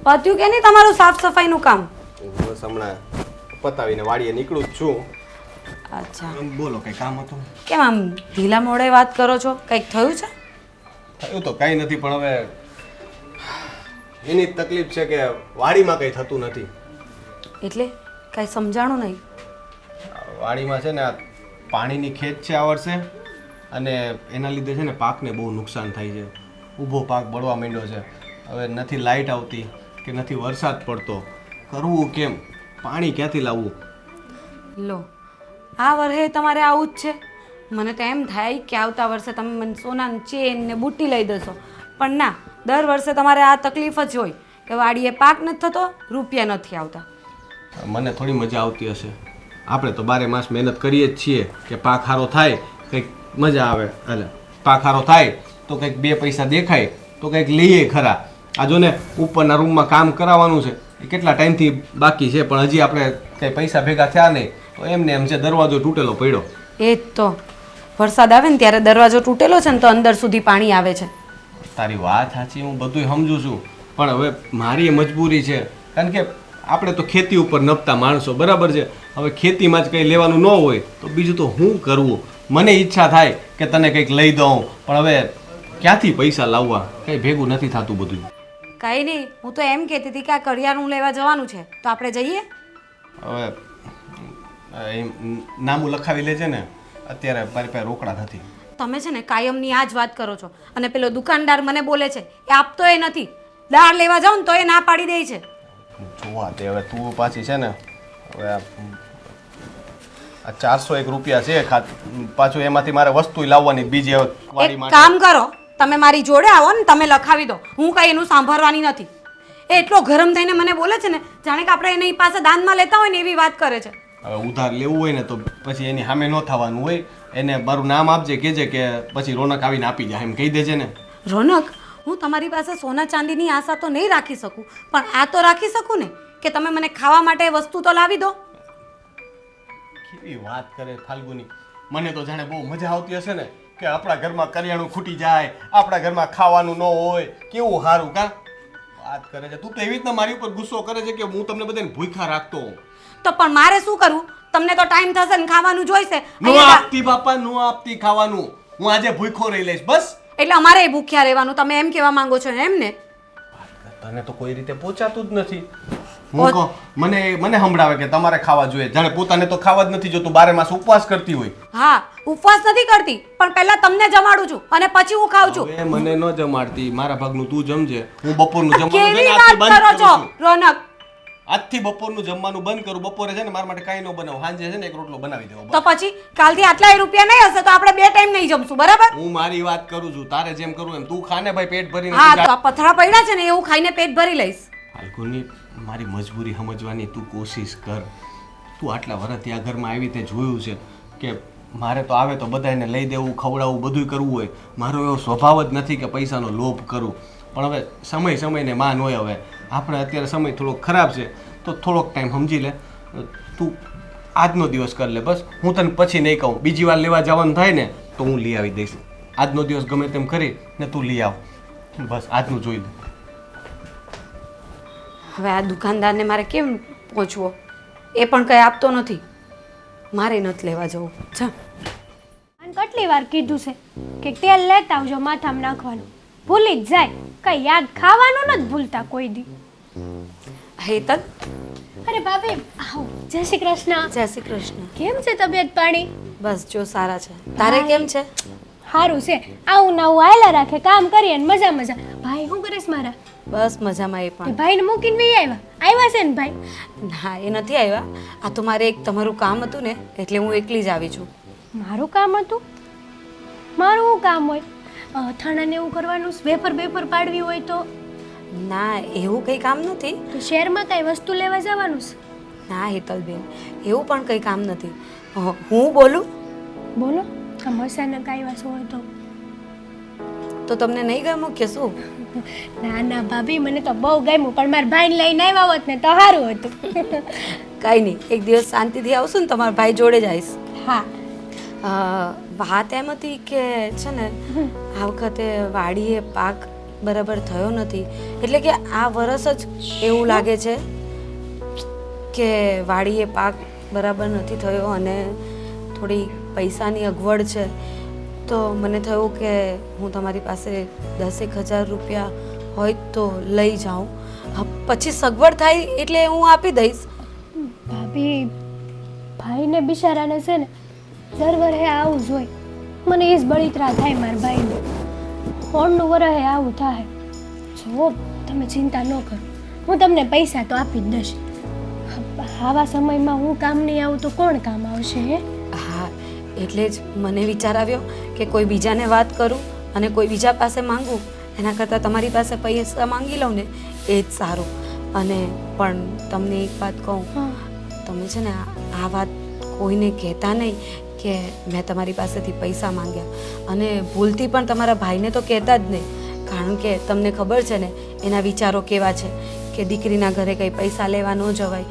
પત્યું કે નહીં તમારું સાફ સફાઈનું કામ? બસ હમણાં પતાવીને વાડીએ નીકળું જ છું. અચ્છા, બોલો કઈ કામ હતું? કેમ આમ ઢીલા મોડે વાત કરો છો? કંઈક થયું છે? થયું તો કાંઈ નથી, પણ હવે એની જ તકલીફ છે કે વાડીમાં કંઈ થતું નથી. એટલે કાંઈ સમજાણું નહીં. વાડીમાં છે ને આ પાણીની ખેત છે આ વર્ષે, અને એના લીધે છે ને પાકને બહુ નુકસાન થાય છે. ઊભો પાક બળવા માંડ્યો છે. હવે નથી લાઇટ આવતી કે નથી વરસાદ પડતો. કરવું કેમ? પાણી ક્યાંથી લાવવું? લો, આ વર્ષે તમારે આવું જ છે. મને તો એમ થાય કે આવતા વર્ષે તમે મને સોનાની ચેન ને બુટ્ટી લઈ દેશો, પણ ના, દર વર્ષે તમારે આ તકલીફ જ હોય કે વાડીએ પાક નથી થતો, રૂપિયા નથી આવતા. મને થોડી મજા આવતી હશે. આપણે તો 12 માસ મહેનત કરીએ જ છીએ કે પાક સારો થાય, કંઈક મજા આવે. એટલે પાક સારો થાય તો કંઈક 2 પૈસા દેખાય તો કંઈક લઈએ ખરા. આ જો ને ઉપરના રૂમમાં કામ કરાવવાનું છે, એ કેટલા ટાઈમથી બાકી છે, પણ હજી આપણે કંઈ પૈસા ભેગા થયા નહીં, તો એમને એમ છે દરવાજો તૂટેલો પડ્યો. એ જ તો, વરસાદ આવે ને ત્યારે દરવાજો તૂટેલો છે ને તો અંદર સુધી પાણી આવે છે. તારી વાત સાચી, હું બધું સમજુ છું, પણ હવે મારી એ મજબૂરી છે. કારણ કે આપણે તો ખેતી ઉપર નપતા માણસો, બરાબર છે. હવે ખેતીમાં જ કંઈ લેવાનું ન હોય તો બીજું તો શું કરવું? મને ઈચ્છા થાય કે તને કંઈક લઈ દઉં, પણ હવે ક્યાંથી પૈસા લાવવા? કંઈ ભેગું નથી થતું બધું. કાંઈ નહીં, હું તો એમ કહેતી હતી કે આ કરિયાણું લેવા જવાનું છે, તો આપણે જઈએ? હવે નામું લખાવી લેજે ને. અત્યારે મારી પાસે રોકડા નથી. તમે છે ને કાયમની આ જ વાત કરો છો, અને પેલો દુકાનદાર મને બોલે છે એ આપતો એ નથી. દાળ લેવા જાઉં ને તો એ ના પાડી દે છે. જોવા તે હવે તું પાછી છે ને, હવે આ 401 રૂપિયા છે પાછું, એમાંથી મારે વસ્તુ લાવવાની બીજી વાડી એક માટે. કામ કરો, તમે મારી જોડે આવો ને તમે લખાવી દો. હું કઈ એનું સાંભળવાની નથી. એ એટલો ગરમ થઈને મને બોલે છે ને, જાણે કે આપણે એની પાસે દાનમાં લેતા હોય ને એવી વાત કરે છે. હવે ઉધાર લેવું હોય ને તો પછી એની સામે ન થવાનું હોય. એને મારું નામ આપજે, કહેજે કે પછી રોનક આવીને આપી જાય, એમ કહી દેજે ને. રોનક, હું તમારી પાસે સોના ચાંદીની આશા તો નહીં રાખી શકું, પણ આ તો રાખી શકું ને કે તમે મને ખાવા માટે વસ્તુ તો લાવી દો. કેવી વાત કરે ફાલ્ગુની. મને તો જાણે બહુ મજા આવતી હશે ને કે આપણા ઘરમાં કરિયાણું ખૂટી જાય, આપણા ઘરમાં ખાવાનું ન હોય. કેવું સારું કા વાત કરે છે. તું તો એવી રીતના મારી ઉપર ગુસ્સો કરે છે કે હું તમને બધાને ભૂખ્યા રાખતો હોઉં. તો પણ મારે શું કરવું? તમને તો ટાઈમ થશે ને ખાવાનું જોઈશે. નો આપતી બાપા, નો આપતી ખાવાનું. હું આજે ભૂખ્યો રહી લઈશ બસ. એટલે અમારે ભૂખ્યા રહેવાનું, તમે એમ કહેવા માંગો છો એમ ને? તને તો કોઈ રીતે પહોંચાતું જ નથી. હું કહું મને સંભળાવે કે તમારે ખાવા જોઈએ, જાણે પોતાને તો ખાવા જ નથી જોતું, 12 માસ ઉપવાસ કરતી હોય. હા, ઉપવાસ નથી કરતી, પણ પહેલા તમને જમાડું છું અને પછી હું ખાઉં છું. હવે મને ન જમાડતી, મારા ભાગનું તું જમજે. હું બપોરનું જમવાનું છે કેવી ને વાત આજથી બંધ કરો છો કરું છું. રોનક? આજથી બપોરનું જમવાનું બંધ કરું. બપોરે છે ને મારા માટે કાંઈ ન બનાવું, સાંજે છે ને એક રોટલો બનાવી દેવો. તો પછી કાલથી આટલા રૂપિયા નહીં હશે તો આપણે 2 ટાઈમ નહીં જમશું, બરાબર? હું મારી વાત કરું છું, તારે જેમ કરવું એમ તું ખાને ભાઈ, પેટ ભરીને. હા, તો આ પથરા પડ્યા છે ને એ હું ખાઈને પેટ ભરી લઈશ. ફાલ્ગુની, મારી મજબૂરી સમજવાની તું કોશિશ કર. તું આટલા વર્ષથી આ ઘરમાં આવી તે જોયું છે કે મારે તો આવે તો બધાને લઈ દેવું, ખવડાવવું, બધું કરવું હોય. મારો એવો સ્વભાવ જ નથી કે પૈસાનો લોભ કરું, પણ હવે સમયને માન હોય. હવે આપણે અત્યારે સમય થોડોક ખરાબ છે તો થોડોક ટાઈમ સમજી લે. તું આજનો દિવસ કર લે બસ. હું તને પછી નહીં કહું. બીજી વાર લેવા જવાનું થાય ને તો હું લઈ આવી દઈશ. આજનો દિવસ ગમે તેમ કરી ને તું લઈ આવ બસ. આજનું જોઈ લે. હવે આ દુકાનદારને મારે કેમ પહોંચવો? એ પણ કંઈ આપતો નથી, મારે નથી લેવા જવું. જા. અને કેટલી વાર કીધું છે કે તેલ લેતા આવજો માથામાં નાખવાનું, ભૂલી જ જાય. કઈ યાદ ખાવાનું નથી ભૂલતા કોઈ દી. હેતલ, અરે ભાભી આવો. જય શ્રી કૃષ્ણ. જય શ્રી કૃષ્ણ. કેમ છે તબિયત પાણી? બસ જો સારા છે. તારે કેમ છે? સારું છે. આવું ને આવું હાયલા રાખે, કામ કરીએ ને મજા મજા. ભાઈ શું કરેશ મારા? બસ મજામાં. એ તે પણ ભાઈને મૂકીને વહી આવ્યા છે ને ભાઈ? ના, એ નથી આવ્યા. આ તો મારે એક તમારું કામ હતું ને એટલે હું એકલી જ આવી છું. મારું કામ હતું? મારું શું કામ હોય? અથાણાને એવું કરવાનું, વેફર બેફર પાડવી હોય તો? ના, એવું કંઈ કામ નથી. તો શહેરમાં કઈ વસ્તુ લેવા જવાનું છે? ના હેતલબેન, એવું પણ કંઈ કામ નથી. હું બોલું? બોલો. અચાનક આવ્યા છો હોય તો તમને નહીં ગમ્યું કે શું? ના ના ભાભી, મને તો બહુ ગમ્યું, પણ મારા ભાઈને લઈને આવ્યા હોત ને તો સારું હતું. કાંઈ નહીં, એક દિવસ શાંતિથી આવશું ને તમારા ભાઈ જોડે જ આવીશ. હા. વાત એમ હતી કે છે ને આ વખતે વાડીએ પાક બરાબર થયો નથી. એટલે કે આ વરસ જ એવું લાગે છે કે વાડીએ પાક બરાબર નથી થયો અને થોડી પૈસાની અગવડ છે. તો મને થયું કે હું તમારી પાસે 10,000 રૂપિયા હોય તો લઈ જાઉં. પછી સગવડ થાય એટલે હું આપી દઈશ. ભાભી, ભાઈને બિચારાને છે ને દર વરહે આવું જ હોય. મને એ જ બળિતરા થાય મારા ભાઈને. ફોનનું વરહે આવું થાય. જો તમે ચિંતા ન કરો, હું તમને પૈસા તો આપી જ દઈશ. આવા સમયમાં હું કામ નહીં આવું તો કોણ કામ આવશે હે? હા, એટલે જ મને વિચાર આવ્યો કે કોઈ બીજાને વાત કરું અને કોઈ બીજા પાસે માંગું એના કરતાં તમારી પાસે પૈસા માંગી લઉં ને એ જ સારું. અને પણ તમને એક વાત કહું, તમે છે ને આ વાત કોઈને કહેતા નહીં કે મેં તમારી પાસેથી પૈસા માંગ્યા. અને ભૂલથી પણ તમારા ભાઈને તો કહેતા જ નહીં, કારણ કે તમને ખબર છે ને એના વિચારો કેવા છે કે દીકરીના ઘરે કંઈ પૈસા લેવા ન જવાય.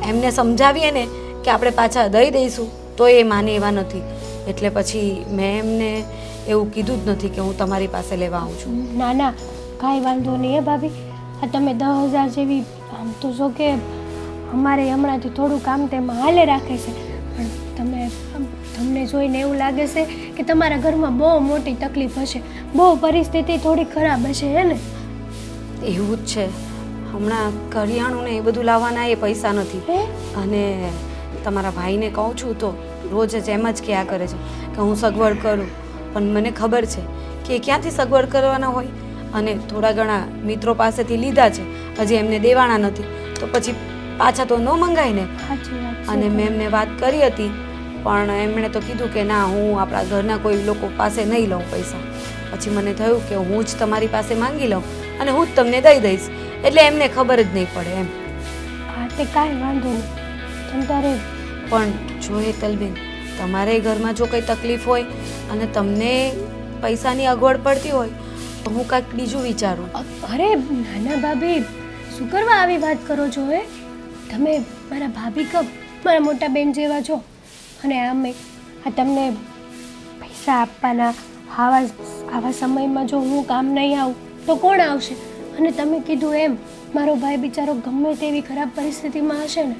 એમને સમજાવીએ ને કે આપણે પાછા દઈ દઈશું તો એ માને એવા નથી. એટલે પછી મેં એમને એવું કીધું જ નથી કે હું તમારી પાસે લેવા આવું છું. ના ના, કાંઈ વાંધો નહીં હે ભાભી. આ તમે 10,000 જેવી, આમ તો જો કે અમારે હમણાંથી થોડું કામ તેમાં હાલે રાખે છે, પણ તમને જોઈને એવું લાગે છે કે તમારા ઘરમાં બહુ મોટી તકલીફ હશે, બહુ પરિસ્થિતિ થોડી ખરાબ હશે હે ને? એવું જ છે. હમણાં કરિયાણું ને એ બધું લાવવાના એ પૈસા નથી. અને તમારા ભાઈને કહું છું તો રોજ જ એમ જ કહ્યા કરે છે કે હું સગવડ કરું, પણ મને ખબર છે કે એ ક્યાંથી સગવડ કરવાના હોય. અને થોડા ઘણા મિત્રો પાસેથી લીધા છે, હજી એમને દેવાના નથી, તો પછી પાછા તો ન મંગાય ને. અને મેં એમને વાત કરી હતી, પણ એમણે તો કીધું કે ના, હું આપણા ઘરના કોઈ લોકો પાસે નહીં લઉં પૈસા. પછી મને થયું કે હું જ તમારી પાસે માંગી લઉં અને હું જ તમને દઈ દઈશ, એટલે એમને ખબર જ નહીં પડે એમ. હા, તે કાંઈ વાંધો નહીં. તમ તારે પણ જો હેતલબેન, તમારે ઘરમાં જો કંઈ તકલીફ હોય અને તમને પૈસાની અગવડ પડતી હોય તો હું કાંઈક બીજું વિચારું. અરે નાના ભાભી, શું કરવા આવી વાત કરો છો હે? તમે મારા ભાભી કબ મારા મોટા બેન જેવા છો. અને આમે આ તમને પૈસા આપવાના આવા સમયમાં જો હું કામ નહીં આવું તો કોણ આવશે? અને તમે કીધું એમ મારો ભાઈ બિચારો ગમે તેવી ખરાબ પરિસ્થિતિમાં હશે ને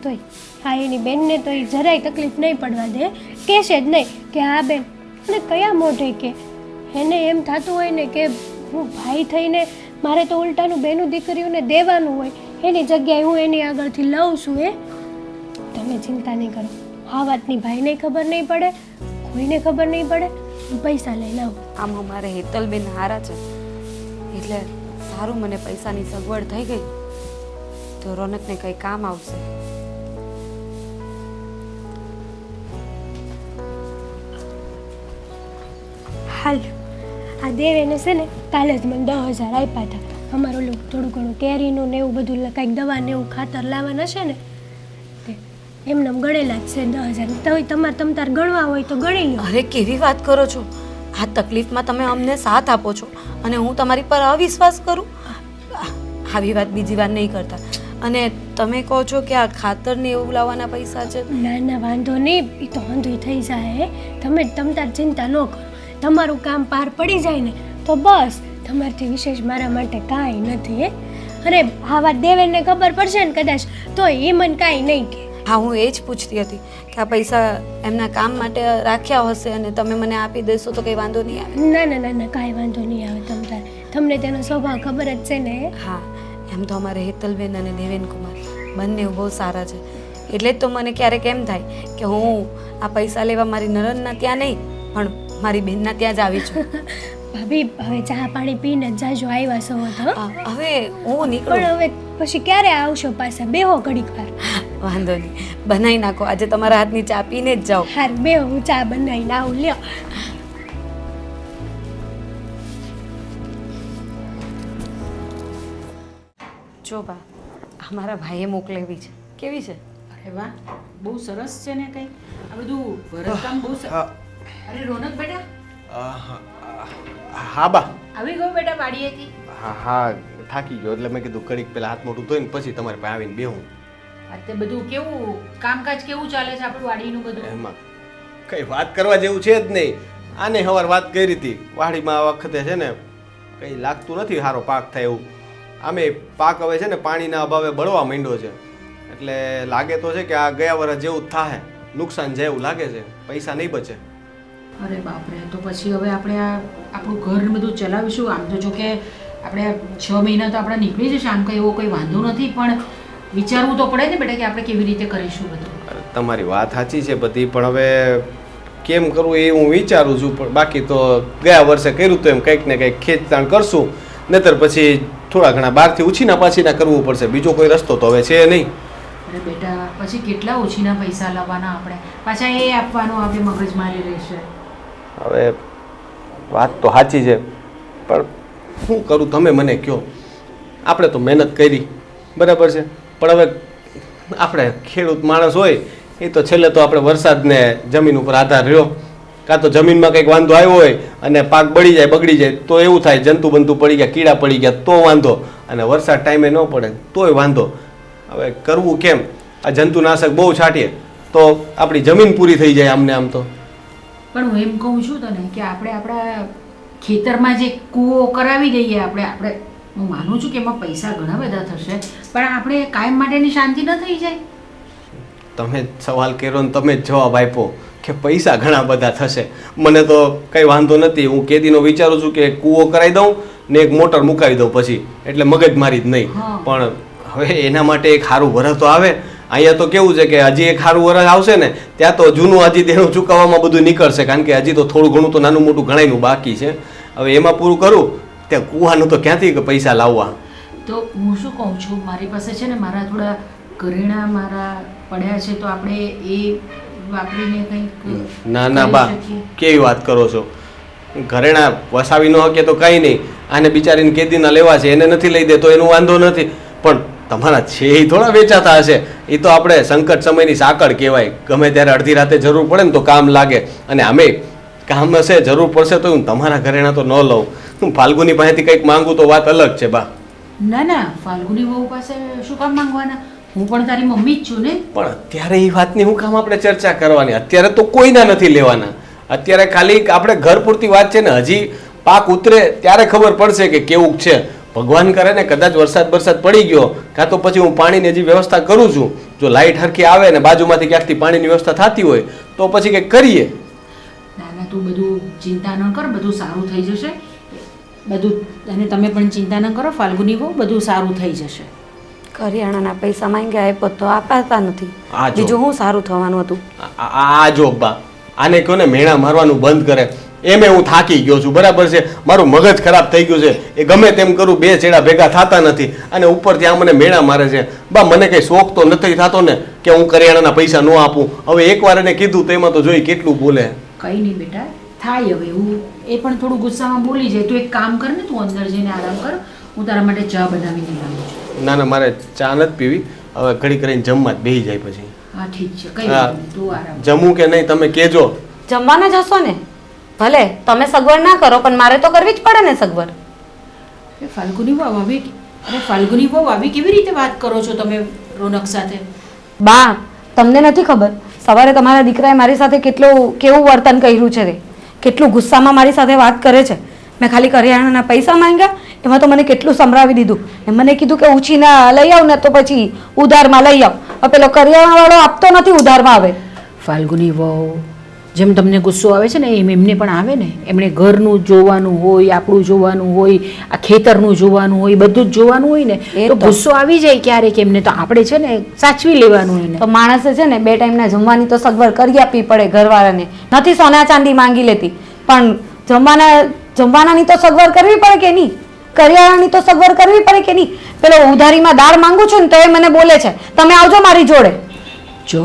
તોય હા એની બેનને તો એ જરાય તકલીફ નહીં પડવા દે, કહેશે જ નહીં કે હા બેન. અને કયા મોઢે કે એને એમ થતું હોય ને કે હું ભાઈ થઈને મારે તો ઉલટાનું બેનું દીકરીઓને દેવાનું હોય, એની જગ્યાએ હું એની આગળથી લઉં છું. તમે ચિંતા નહીં કરો, આ વાતની ભાઈને ખબર નહીં પડે, કોઈને ખબર નહીં પડે. હું પૈસા લઈને આવું. આમ અમારે હેતલબેન હારા છે એટલે સારું, મને પૈસાની સગવડ થઈ ગઈ તો રોનકને કંઈ કામ આવશે. હાલ, આ દેવેને છે ને કાલે જ મને 10,000 આપ્યા હતા. અમારું ઓલું થોડું ઘણું કેરીનું ને એવું બધું કાંઈક દવા ને એવું ખાતર લાવવાના છે ને, તે એમને ગણેલા જ છે 10,000. તો તમ તાર ગણવા હોય તો ગણી લો. અરે કેવી વાત કરો છો! આ તકલીફમાં તમે અમને સાથ આપો છો અને હું તમારી પર અવિશ્વાસ કરું? આવી વાત બીજી વાર નહીં કરતા. અને તમે કહો છો કે આ ખાતર ને એવું લાવવાના પૈસા છે? ના ના, વાંધો નહીં, એ તો વાંધો થઈ જાય. તમે તાર ચિંતા ન કરો, તમારું કામ પાર પડી જાય ને તો બસ, તમારથી વિશેષ મારા માટે કાંઈ નથી. અને આ વાત દેવેનને ખબર પડશે ને કદાચ તો એ મને કાંઈ નહીં કહે. હા, હું એ જ પૂછતી હતી કે આ પૈસા એમના કામ માટે રાખ્યા હશે અને તમે મને આપી દેશો તો કંઈ વાંધો નહીં આવે? ના ના ના ના, કાંઈ વાંધો નહીં આવે. તમને તેનો સ્વભાવ ખબર જ છે ને. હા, એમ તો અમારે હેતલબેન અને દેવેન કુમાર બંને બહુ સારા છે, એટલે જ તો મને ક્યારેક એમ થાય કે હું આ પૈસા લેવા મારી નણંદના ત્યાં નહીં પણ મારી બેનના ત્યાં જ આવી છું. ભાભી, હવે ચા પાણી પીને જ જાજો, આવ્યા છો તો. હવે હું નીકળું. પણ હવે પછી ક્યારે આવશો પાછા? બેહો ઘડીક વાર. વાંધો નહીં, બનાવી નાખો. આજે તમારા હાથની ચા પીને જ જાઓ. હાર બેહો, હું ચા બનાવીને આવું. લ્યો. જો બા, અમારા ભાઈએ મોકલેવી છે. કેવી છે? અરે વાહ, બહુ સરસ છે ને. કંઈ આ બધું ભરતકામ બહુ સરસ. અરે રોનક બેટા, હા બા. આવી ગયો બેટા વાડીએથી? હા હા, થાકી ગયો એટલે મેં કીધું કડીક પેલા હાથ મોઢું ધોઈને પછી તમારે પાસે આવીને બેહું. તે બધું કેવું કામકાજ કેવું ચાલે છે આપણું વાડીનું બધું? એમાં કઈ વાત કરવા જેવું છે જ નહીં. આને સવાર વાત કરી હતી વાડીમાં આ વખતે છે ને કંઈ લાગતું નથી સારો પાક થાય એવું. આમે પાક હવે છે ને પાણીના અભાવે બળવા માંડ્યો છે, એટલે લાગે તો છે કે આ ગયા વર્ષ જેવું જ થાય, નુકસાન જાય એવું લાગે છે, પૈસા નહીં બચે. અરે બાપરે, તો પછી હવે આપણે આપણું ઘર બધું ચલાવીશું. આમ તો જો કે આપણે 6 મહિના તો આપણે નીકળી જશે, આમ કંઈ એવો કોઈ વાંધો નથી, પણ વિચારવું તો પડે ને બેટા કે આપણે કેવી રીતે કરીશું બધું. અરે તમારી વાત સાચી છે બધી, પણ હવે કેમ કરવું એ હું વિચારું છું. પણ બાકી તો ગયા વર્ષે કર્યું તો એમ કંઈક ને કંઈક ખેંચતાણ કરશું, નહીતર પછી થોડા ઘણા બહારથી ઉછીના પાછીના કરવું પડશે. બીજો કોઈ રસ્તો તો હવે છે નહીં. અરે બેટા, પછી કેટલા ઓછીના પૈસા લાવવાના આપણે, પાછા એ આપવાનું આપણે મગજમારી રહેશે. હવે વાત તો સાચી છે, પણ શું કરું તમે મને કહો. આપણે તો મહેનત કરી, બરાબર છે, પણ હવે આપણે ખેડૂત માણસ હોય એ તો છેલ્લે તો આપણે વરસાદને જમીન ઉપર આધાર રહ્યો. કાં તો જમીનમાં કંઈક વાંધો આવ્યો હોય અને પાક બળી જાય બગડી જાય તો એવું થાય, જંતુ બંતુ પડી ગયા, કીડા પડી ગયા તો વાંધો, અને વરસાદ ટાઈમે ન પડે તોય વાંધો. હવે કરવું કેમ? આ જંતુનાશક બહુ છાંટીએ તો આપણી જમીન પૂરી થઈ જાય આમને આમ તો. પણ હું એમ કહું છું તને કે આપણે આપણા ખેતરમાં જે કૂવો કરાવી દઈએ આપણે હું માનું છું કે એમાં પૈસા ઘણા બધા થશે, પણ આપણે કાયમ માટેની શાંતિ ન થઈ જાય. તમે જ સવાલ કર્યો ને તમે જ જવાબ આપ્યો કે પૈસા ઘણા બધા થશે. મને તો કંઈ વાંધો નથી, હું કેદીનો વિચારું છું કે કૂવો કરાવી દઉં ને એક મોટર મુકાવી દઉં પછી, એટલે મગજમારી જ નહીં. હા. પણ હવે એના માટે એક સારું વરસ તો આવે. અહીંયા તો કેવું છે કે હજી એક સારું વરસ આવશે ને ત્યાં તો જૂનું હજી દેણું ચૂકવવામાં બધું નીકળશે, કારણ કે હજી તો થોડું ઘણું તો નાનું મોટું ઘણાયનું બાકી છે. હવે એમાં પૂરું કરું ત્યાં કૂવાનું તો ક્યાંથી પૈસા લાવવા. તો હું શું કહું છું, મારી પાસે છે ને મારા થોડા ઘરેણા મારા પડ્યા છે, તો આપણે એ વાપરીને કંઈક ના ના કરી બા, શકીએ. કેવી વાત કરો છો? ઘરેણા વસાવી ન શકે તો કંઈ નહીં, આને બિચારીને કેદીના લેવા છે, એને નથી લઈ દે તો એનું વાંધો નથી, પણ તમારા છે એ થોડા વેચાતા હશે. એ તો આપણે સંકટ સમયની સાંકળ કહેવાય, ગમે ત્યારે અડધી રાતે જરૂર પડે ને તો કામ લાગે. અને આમે કામ હશે, જરૂર પડશે તો હું તમારા ઘરેણા તો ન લઉં. હું ફાલ્ગુની પાસેથી કંઈક માંગુ તો વાત અલગ છે બા. ના ના, ફાલ્ગુની વહુ પાસે શું કામ માંગવાના? હું પણ તારી મમ્મી જ છું ને. પણ અત્યારે એ વાતની હું કામ આપણે ચર્ચા કરવાની? અત્યારે તો કોઈના નથી લેવાના. અત્યારે ખાલી આપણે ઘર પૂરતી વાત છે ને, હજી પાક ઉતરે ત્યારે ખબર પડશે કે કેવું છે. ભગવાન કરે ને કદાચ વરસાદ પડી ગયો, કાં તો પછી હું પાણીની હજી વ્યવસ્થા કરું છું. જો લાઇટ હરખી આવે ને બાજુમાંથી ક્યાંકથી પાણીની વ્યવસ્થા થતી હોય તો પછી કંઈક કરીએ. ના ના, તું બધું ચિંતા ન કર, બધું સારું થઈ જશે બધું. અને તમે પણ ચિંતા ન કરો ફાલ્ગુની વહુ, બધું સારું થઈ જશે. કરિયાણાના પૈસા માંગ્યા આપ્યો તો આપાતા નથી, આ જો. બીજું શું સારું થવાનું હતું? આ જો બા, આને કહો ને મેણા મારવાનું બંધ કરે. એમે હું થાકી ગયો છું, બરાબર છે, મારું મગજ ખરાબ થઈ ગયું છે. એ ગમે તેમ કરું, બે છેડા ભેગા થતા નથી, અને ઉપરથી આ મને મેણા મારે છે. બા મને કંઈ શોખ તો નથી થતો ને કે હું કરિયાણાના પૈસા ન આપું. હવે એકવાર એને કીધું તો એમાં તો જોઈ કેટલું બોલે. કંઈ નહીં બેટા, થાય હવે એવું. એ પણ થોડું ગુસ્સામાં બોલી જાય. તું એક કામ કર ને, તું અંદર જઈને આરામ કર, હું તારા માટે ચા બનાવીને લાવું છું. ના ના, મારે ચા નથી પીવી. હવે ઘડી કરીને જમવા જ બેસી જાય પછી. હા ઠીક છે, કઈ હા. વાંધો નહીં, તું આરામ. જમું કે નહીં તમે કહેજો. જમવાના જશો ને? ભલે તમે સગવડ ના કરો, પણ મારે તો કરવી જ પડે ને સગવડ. અરે ફાલ્ગુની વહુ આવી, અરે ફાલ્ગુની વહુ આવી કેવી રીતે વાત કરો છો તમે રોનક સાથે? બા, તમને નથી ખબર સવારે તમારા દીકરાએ મારી સાથે કેવું વર્તન કર્યું છે રે, કેટલું ગુસ્સામાં મારી સાથે વાત કરે છે. મેં ખાલી કરિયાણાના પૈસા માંગ્યા, એમાં તો મને કેટલું સંભળાવી દીધું. ને મને કીધું કે ઉછીના લઈ આવ ને તો પછી ઉધારમાં લઈ આવ. હવે પેલો કરિયાણાવાળો આપતો નથી ઉધારમાં. આવે ફાલ્ગુની વહુ, જેમ તમને ગુસ્સો આવે છે ને એમ એમને પણ આવે ને. એમણે ઘરનું જોવાનું હોય, આપણું જોવાનું હોય, આ ખેતરનું જોવાનું હોય, બધું જ જોવાનું હોય ને, એ તો તો. ગુસ્સો આવી જાય ક્યારેક એમને. તો આપણે છે ને સાચવી લેવાનું એને. તો માણસે છે ને 2 ટાઈમના જમવાની તો સગવડ કરી આપવી પડે ઘરવાળાને. નથી સોના ચાંદી માંગી લેતી, પણ જમવાનાની તો સગવડ કરવી પડે કે નહીં? કરિયાણાની તો સગવડ કરવી પડે કે નહીં? પેલો ઉધારીમાં દાળ માંગુ છું ને તો એ મને બોલે છે તમે આવજો મારી જોડે. જો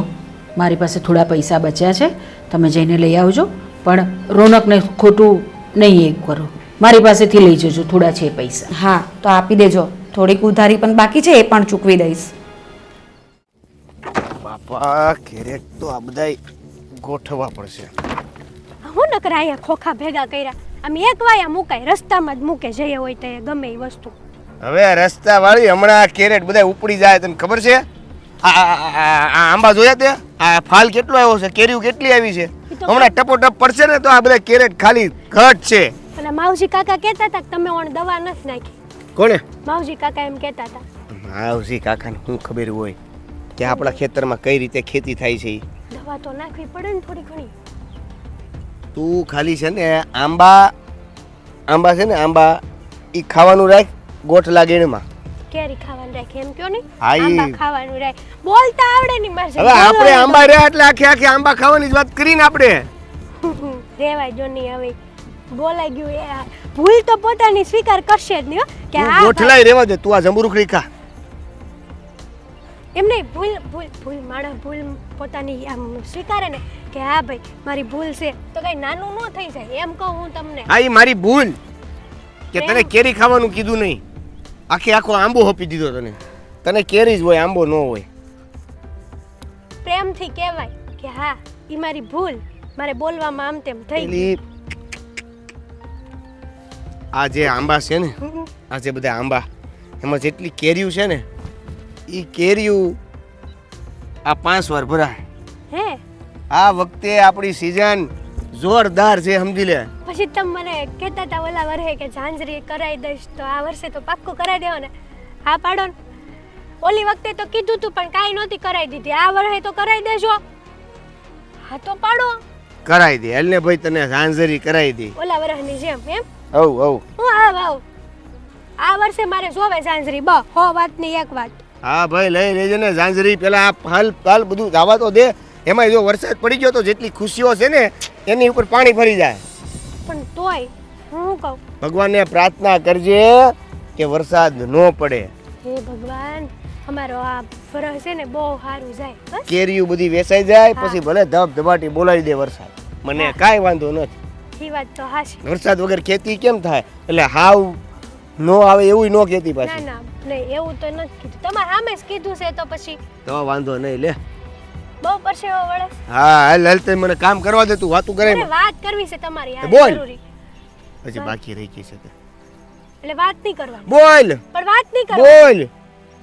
મારી પાસે થોડા પૈસા બચ્યા છે, તમે જઈને લઈ આવજો, પણ રોનકને ખોટું નહીં એ કરો. મારી પાસેથી લઈ જજો, થોડા છે પૈસા. હા તો આપી દેજો. થોડીક ઉધારી પણ બાકી છે, એ પણ ચૂકવી દઈશ. બાપા ક્યારેક તો આ બધાય ગોઠવવા પડશે. હું નકર અહીંયા ખોખા ભેગા કર્યા, આમ એક વાયા મુકાય, રસ્તામાં જ મૂકે, જઈએ હોય તો ગમે એ વસ્તુ. હવે આ રસ્તા વાળી હમણાં કેરેટ બધા ઉપડી જાય, તને ખબર છે? આ આંબા જોયા તે? આ ફાલ કેટલો આવ્યો છે, કેરીઓ કેટલી આવી છે. હમણાં ટપોટપ પડશે ને તો આ બધા કેરેટ ખાલી ઘટ છે. અને માવજી કાકા કહેતા હતા કે તમે ઓણ દવા નથી નાખી. કોણે? માવજી કાકા એમ કહેતા હતા. માવજી કાકાને શું ખબર હોય કે આપણા ખેતરમાં કઈ રીતે ખેતી થાય છે ઈ? દવા તો નાખવી પડે ને થોડી ઘણી. તું ખાલી છે ને આંબા છે ને આંબા ઈ ખાવાનું રાખ ગોઠલા ગેણમાં. કેરી ખાવાનું રાખે એમ કયો ને. હા, ઈ. આંબા ખાવાનું રાખે. બોલતા આવડે નહીં મારે. હવે આપણે આંબા રહ્યા એટલે આખે આંબા ખાવાની જ વાત કરીને આપણે. રેવાય જો નહીં હવે બોલાઈ ગયું એ ભૂલ તો પોતાની સ્વીકાર કરશે જ નહીં હો, કે તું હા ગોઠલાય રહેવા દે, તું આ જંબુરુખડી ખા. એમ નહીં ભૂલ ભૂલ ભૂલ માણસ ભૂલ પોતાની આમ સ્વીકારે ને કે હા ભાઈ મારી ભૂલ છે તો કઈ નાનું ન થઈ જાય એમ કહું હું તમને. હા, ઈ મારી ભૂલ કે તને કેરી ખાવાનું કીધું નહીં, આખો આંબો હોપી દીધો તને. તને કેરી જ હોય, આંબો ન હોય. પ્રેમથી કહેવાય કે હા ઈ મારી ભૂલ, મારે બોલવામાં આમ તેમ થઈ ગયું. પેલી આ જે આંબા છે ને, આ જે બધા આંબા એમાં જેટલી કેરીયું છે ને ઈ કેરીયું આ 5 વાર ભરાય. હે આ વખતે આપણી સીઝન જોરદાર છે, સમજી લે. પછી તમે મને કહેતા હતા ઓલા વર્ષે કે ઝાંઝરી કરાવી દઈશ, તો આ વર્ષે તો પાક્કું કરાવી દેવો ને. હા પાડો ને. ઓલી વખતે તો કીધું તું પણ કાંઈ નહોતી કરાવી દીધી, આ વર્ષે તો કરાવી દેજો. હા તો પાડો. કરાવી દે એટલે ભાઈ, તને ઝાંઝરી કરાવી દે ઓલા વર્ષની જેમ એમ. હવ હવ. હું આ વર્ષે મારે જોવે ઝાંઝરી હો વાતની એક વાત. હા ભાઈ, લઈ લેજે ને ઝાંઝરી. પેલા હાલ બધું જવા તો દે. એમાં જો વરસાદ પડી ગયો તો જેટલી ખુશીઓ છે ને એની ઉપર પાણી ફરી જાય. પણ તોય હું કહું ભગવાનને પ્રાર્થના કરજે કે વરસાદ ન પડે. હે ભગવાન અમારો આ ફરજ છે ને બહુ સારું જાય. બસ કેરીયું બધી વેચાઈ જાય પછી ભલે ધબધબાટી બોલાવી દે વરસાદ, મને કાંઈ વાંધો નથી. એ વાત તો હાચી. વરસાદ વગર ખેતી કેમ થાય? એટલે હાવ નો આવે એવું ન ખેતી ના પાછી. ના નહીં એવું તો નથી કીધું, તમારે સામે જ કીધું છે તો પછી તો વાંધો નહીં લે. બહુ પરસેવો વળે. હા હાલ તે મને કામ કરવા દે, તું વાતું કરે. અરે વાત કરવી છે તમારી યાર, બોલ. જરૂરી. હજી બાકી રહી ગઈ છે. એટલે વાત નહીં કરવાની. બોલ પણ વાત નહીં કરવાની. બોલ.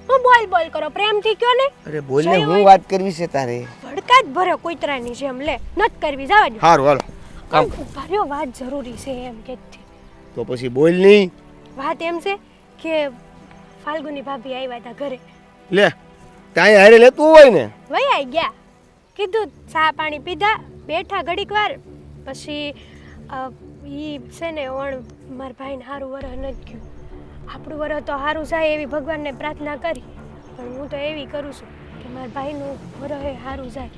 હું બોલ કરો પ્રેમથી કયો ને. અરે બોલ ને, હું વાત કરવી છે તારે. ભડકા જ ભરે કૂતરાની જેમ. લે નત કરવી જવા દો. હારું હાલો કામ. ભર્યો વાત જરૂરી છે એમ કે તો પછી બોલ નહીં. વાત એમ છે કે ફાલ્ગુની ભાભી આવ્યા હતા ઘરે. લે ત્યાં હારે લેતું હોય ને. વયા ગયા, કીધું ચા પાણી પીધા, બેઠા ઘડીક વાર, પછી ઈ છે ને ઓણ મારા ભાઈને સારું વરહ નથી ગયું. આપણું વરહ તો સારું જાય એવી ભગવાનને પ્રાર્થના કરી, પણ હું તો એવી કરું છું કે મારા ભાઈનું વરહ સારું જાય.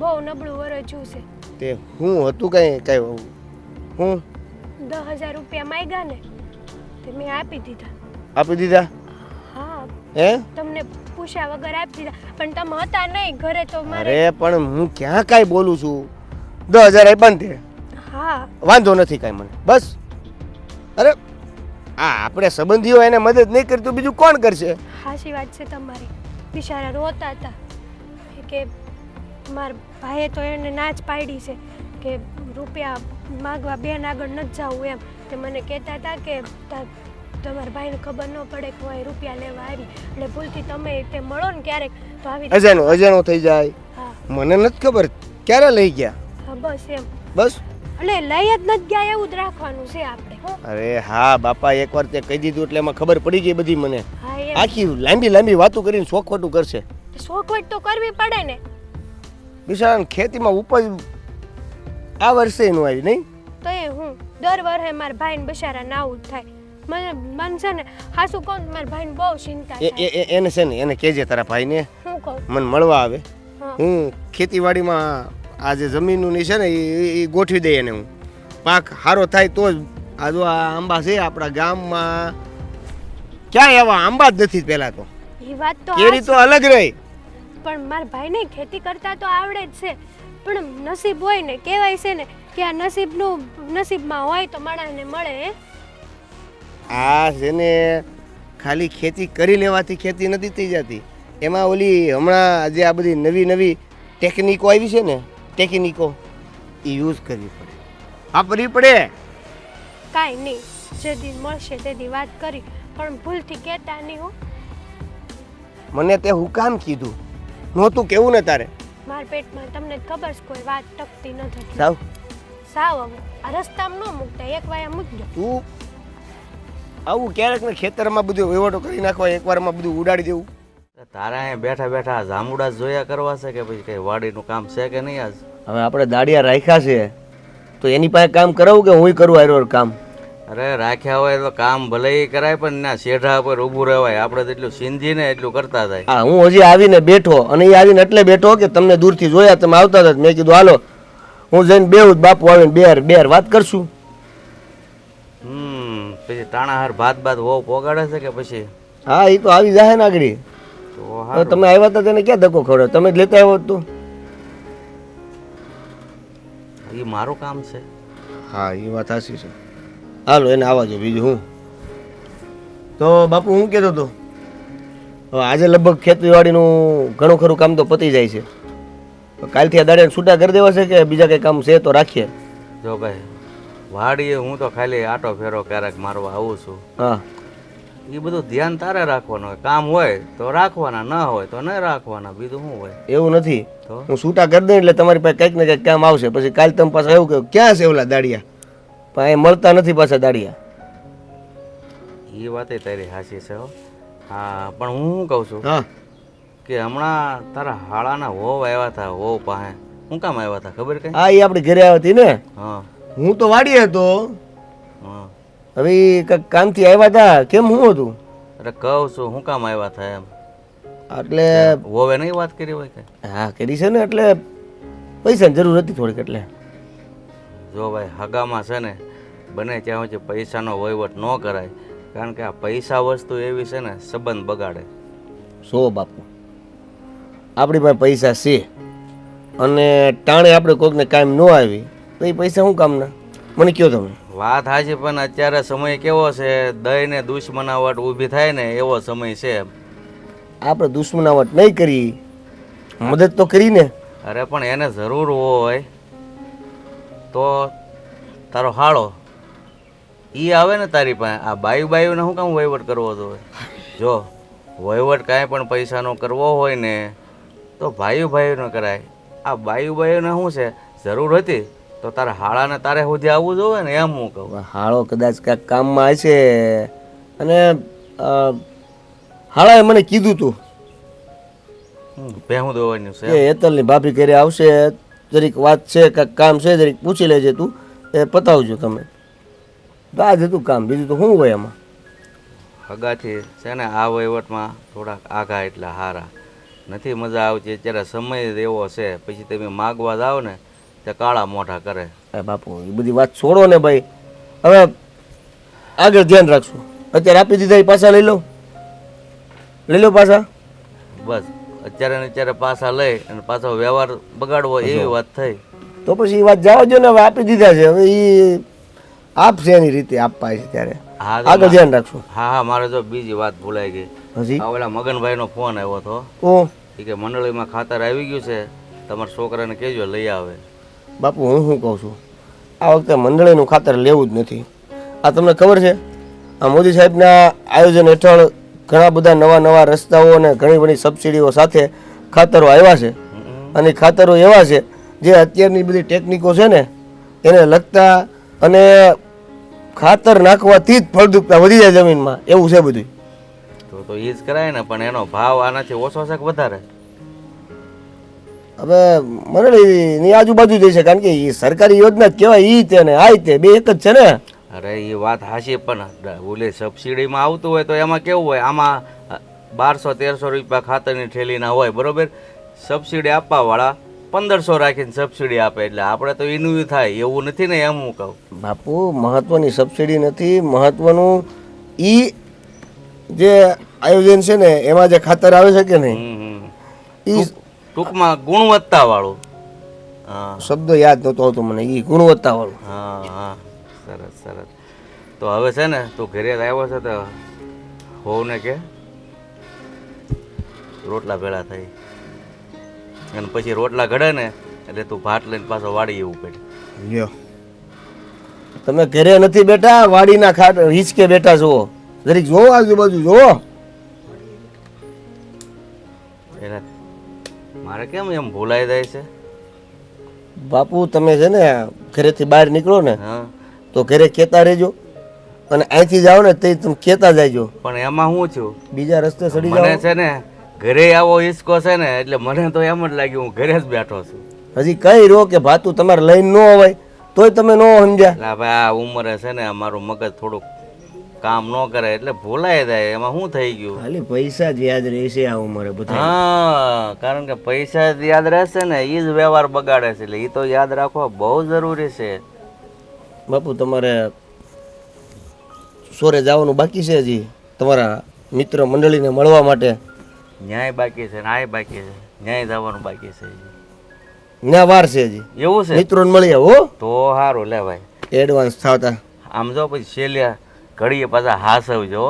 બહુ નબળું વરહ જ્યું છે. તે હું હતું કઈ હું 10,000 રૂપિયા માંગ્યા ને તે મેં આપી દીધા. આપી દીધા? હા હે? તમને પૂછ્યા વગર આપી દીધા, પણ તમે હતા નહીં ઘરે તો મારે. અરે પણ હું ક્યાં કાંઈ બોલું છું? 10,000 આપ્યા ને તે. હા વાંધો નથી કાંઈ મને, બસ. અરે આપણે સંબંધીઓ એને મદદ નહીં કરી તો બીજું કોણ કરશે? સાચી વાત છે તમારી. બિચારા રોતા હતા કે મારા ભાઈએ તો એને ના જ પાડી છે કે રૂપિયા માગવા બેન આગળ નથી જવું એમ. તે મને કહેતા હતા કે તમારા ભાઈને ખબર ન પડે કે હું અહીં રૂપિયા લેવા આવી, એટલે ભૂલથી તમે તે મળો ને ક્યારેક તો આવી અજાણો થઈ જાય. હા મને નથી ખબર ક્યારે લઈ ગયા. હા બસ એમ. બસ. એટલે લઈ જ નથી ગયા એવું જ રાખવાનું છે આપણે. અરે હા બાપા, એકવાર તે કહી દીધું એટલે એમાં ખબર પડી ગઈ બધી મને. હા એમ. આખી લાંબી વાતો કરીને શોખવટું કરશે. શોખવટ તો કરવી પડે ને. બિચારાને ખેતીમાં ઉપજ આ વર્ષે નું આવી નહીં. તો એ હું દર વર્ષે મારા ભાઈને બિચારા નાવું જ થાય. મને છે ને હાસું કહું મારા ભાઈને બહુ ચિંતા થાય. એને છે ને એને કહેજે તારા ભાઈને હું કહું મને મળવા આવે. હા. હું ખેતીવાડીમાં આ જે જમીનનું છે ને એ ગોઠવી દઈએ એને. હું પાક સારો થાય તો જ. આ જો આ આંબા છે આપણા ગામમાં ક્યાંય એવા આંબા જ નથી પહેલા તો. એ વાત તો કેરી તો અલગ રહી. પણ મારા ભાઈને ખેતી કરતા તો આવડે જ છે, પણ નસીબ હોય ને, કહેવાય છે ને કે આ નસીબમાં હોય તો માણસને મળે. હે આ છે ને ખાલી ખેતી કરી લેવાથી ખેતી નથી થઈ જતી. એમાં ઓલી હમણાં જે આ બધી નવી ટેકનિકો આવી છે ને, ટેકનિકો એ યુઝ કરવી પડે, વાપરવી પડે. કાંઈ નહીં, જે દી મળશે તે દી વાત કરી, પણ ભૂલથી કહેતા નહીં હો. મને તે હું કામ કીધું નહોતું કેવું ને તારે. મારા પેટમાં તમને જ ખબર છે કોઈ વાત ટકતી નથી. સાવ સાવ હવે આ રસ્તામાં ન મૂકતા એક વાયા મૂકજો. તું આવું ક્યારેક ને ખેતરમાં બધું વહીવટો કરી નાખવા એકવારમાં બધું ઉડાડી દેવું. તારે અહીંયા બેઠા બેઠા જામુડા જોયા કરવા છે કે પછી કઈ વાડીનું કામ છે કે નહીં આજ? હવે આપણે દાડિયા રાખ્યા છે તો એની પાસે કામ કરાવું કે હું કરું આરો કામ? અરે રાખ્યા હોય તો કામ ભલે ઈ કરાય પણ ના શેઢા પર ઊભું રહેવાય. આપણે તો એટલું સિંધી ને એટલું કરતા થાય. હા, હું હજી આવીને બેઠો અને એ આવીને એટલે બેઠો કે તમને દૂરથી જોયા તમે આવતા હતા. મેં કીધું હાલો હું જઈને બેહું, બાપુ આવીને બેર વાત કરશું. પછી ટાણાહાર ભાત હોવ પોગાડે છે કે પછી? હા, એ તો આવી જાય ને આગળ. તો હવે હારું. તમે આવ્યા હતા તેને ક્યાં ધક્કો ખવડાવ્યો? તમે જ લેતા આવ્યો તો. ઈ મારું કામ છે. હા, એ વાત સાચી છે. હાલો એને આવવા દો, બીજું હું. તો બાપુ હું કહેતો હતો, હવે આજે લગભગ ખેતીવાડીનું ઘણું ખરું કામ તો પતી જાય છે. તો કાલથી આ દાડે છૂટા કરી દેવા છે કે બીજા કંઈ કામ છે તો રાખીએ? જો ભાઈ વાડીએ હું તો ખાલી આટો ફેરો ક્યારેક મારવા આવું છું. હા, એ બધું ધ્યાન તારે રાખવાનું હોય. કામ હોય તો રાખવાના, ન હોય તો ન રાખવાના, બીજું શું હોય? એવું નથી. તો હું છૂટા કરી દઉં એટલે તમારી પાસે કંઈક ને કંઈક કામ આવશે. પછી કાલ તમે પાછા એવું કહ્યું ક્યાં છે ઓલા દાડિયા, પણ એ મળતા નથી પાછા દાડિયા. એ વાતે તારી હાચી છે હો. હા, પણ હું શું કહું છું હા, કે હમણાં તારા હાળાના વહુ આવ્યા હતા. વહુ પાસે શું કામ આવ્યા હતા ખબર કઈ? હા, એ આપણી ઘરે આવી હતી ને. હા હું તો વાડીએ હતો. હા. હવે ઈ કંઈક કામથી આવ્યા હતા. કેમ શું હતું? અરે કહું છું શું કામ આવ્યા હતા એમ. એટલે વહુએ નહીં વાત કરી હોય કે? હા, કરી છે ને. એટલે પૈસાની જરૂર હતી થોડીક. એટલે જો ભાઈ હગામાં છે ને બને ત્યાં સુધી પૈસાનો વહીવટ ન કરાય. કારણ કે આ પૈસા વસ્તુ એવી છે ને સંબંધ બગાડે. સો બાપુ, આપણી પાસે પૈસા છે અને ટાણે આપણે કોઈકને કામ ન આવી તો એ પૈસા શું કામના? મને કહો તમે. વાત હાચી, પણ અત્યારે સમય કેવો છે, દઈ ને દુશ્મનાવટ ઊભી થાય ને એવો સમય છે. આપણે દુશ્મનાવટ નહીં કરી, મદદ તો કરીને. અરે પણ એને જરૂર હોય તો તારો હાળો ઈ આવે ને તારી પાસે. આ બાયુને શું કામ વહીવટ કરવો તો? જો વહીવટ કાંઈ પણ પૈસાનો કરવો હોય ને તો ભાઈનો કરાય. આ બાયુને શું છે, જરૂર હતી તો તારા હાળાને તારે સુધી આવવું જોવે ને, એમ હું કહું. હાળો કદાચ કાંઈક કામમાં હશે અને હાળાએ મને કીધું તું ભેહું દોવાનું કે છે. હેતલની ભાભી ઘરે આવશે, જરીક વાત છે, કાંઈક કામ છે, જરીક પૂછી લેજે તું, એ પતાવજો તમે. તો આ જ હતું કામ, બીજું તો શું હોય એમાં? હગાથી છે ને આ વહીવટમાં થોડાક આઘા એટલે હારા નથી મજા આવતી. અત્યારે સમય જ એવો છે, પછી તમે માગવા જાઓ ને તે કાળા મોઢા કરે. એ બાપુ એ બધી વાત છોડો ને ભાઈ. હવે આગળ ધ્યાન રાખશું. અત્યારે આપી દીધા એ પાછા લઈ લો પાછા. બસ અત્યારે ને અત્યારે પાછા લઈ અને પાછો વ્યવહાર બગાડવો એવી વાત થઈ. તો પછી એ વાત જાઓ જો ને. હવે આપી દીધા છે, હવે એ આપશે એની રીતે આપવા છે ત્યારે હા આગળ ધ્યાન રાખશું. હા, મારે જો બીજી વાત ભૂલાઈ ગઈ. હજી આ ઓલા મગનભાઈનો ફોન આવ્યો હતો. ઓ એ કે મંડળીમાં ખાતર આવી ગયું છે, તમારા છોકરાને કહેજો લઈ આવે. બાપુ હું શું કહું છું, આ વખતે મંડળીનું ખાતર લેવું જ નથી. આ તમને ખબર છે, આ મોદી સાહેબના આયોજન હેઠળ ઘણા બધા નવા રસ્તાઓ અને ઘણી બધી સબસિડીઓ સાથે ખાતરો આવ્યા છે. અને ખાતરો એવા છે જે અત્યારની બધી ટેકનિકો છે ને એને લગતા અને ખાતર નાખવાથી જ ફળદ્રુપતા વધી જાય જમીનમાં, એવું છે બધું. તો એ જ કરાય ને, પણ એનો ભાવ આનાથી ઓછો છે કે વધારે? હવે મંડળીની આજુબાજુ જ છે, કારણ કે એ સરકારી યોજના જ કહેવાય. ઈ તે ને આ તે બે એક જ છે ને. અરે એ વાત હાચી, પણ ઓલી સબસિડીમાં આવતું હોય તો એમાં કેવું હોય, આમાં 1200-1300 રૂપિયા ખાતરની થેલીના હોય, બરોબર. સબસિડી આપવાવાળા 1500 રાખીને સબસિડી આપે, એટલે આપણે તો એનું થાય એવું નથી ને, એમ હું કહું. બાપુ મહત્વની સબસિડી નથી, મહત્વનું ઈ જે આયોજન છે ને એમાં જે ખાતર આવે છે કે નહીં, ઈ ટૂંકમાં ગુણવત્તા વાળું. હા, શબ્દ યાદ નહોતો આવતો મને. ઈ ગુણવત્તા વાળું. હા, સરસ. તો હવે છે ને તું ઘરે આવ્યો છે તો હોવને કે રોટલા ભેળા થઈ, અને પછી રોટલા ઘડે ને એટલે તું ભાત લઈને પાછો વાડી એવું પડે. લ્યો, તમે ઘરે નથી બેઠા, વાડીના ખાટ હિંચકે બેઠા છો. જરીક જોવો આજુબાજુ જોવો. એને મારે કેમ એમ ભૂલાઈ જાય છે? બાપુ તમે છે ને ઘરેથી બહાર નીકળો ને હા તો ઘરે કહેતા રહેજો અને અહીંથી જાઓ ને તે તમે કહેતા જાયજો. પણ એમાં હું છું બીજા રસ્તે સડી મને જાઓ. છે ને ઘરે આવો હિસકો છે ને એટલે મને તો એમ જ લાગ્યું હું ઘરે જ બેઠો છું. હજી કઈ રહો કે ભાતું તમારે લઈને ન અવાય તોય તમે ન સમજ્યા. એટલે ભાઈ આ ઉંમરે છે ને મારું મગજ થોડુંક કામ ન કરે એટલે ભૂલાઈ જાય. એમાં શું થઈ ગયું? ખાલી પૈસા જ યાદ રહેશે આ ઉંમરે બધા. હા, કારણ કે પૈસા જ યાદ રહેશે ને એ જ વ્યવહાર બગાડે છે. એટલે એ તો યાદ રાખવા બહુ જરૂરી છે. બાપુ તમારે સોરે જવાનું બાકી છે હજી તમારા મિત્ર મંડળીને મળવા માટે? ન્યાય બાકી છે ને આય બાકી છે. ન્યાય જવાનું બાકી છે. ના વાર છે હજી. એવું છે મિત્રોને મળી આવો તો સારું લે ભાઈ. એડવાન્સ થાવતા. આમ જો પછી છેલ્લે ઘડીએ પાછા હાસવજો.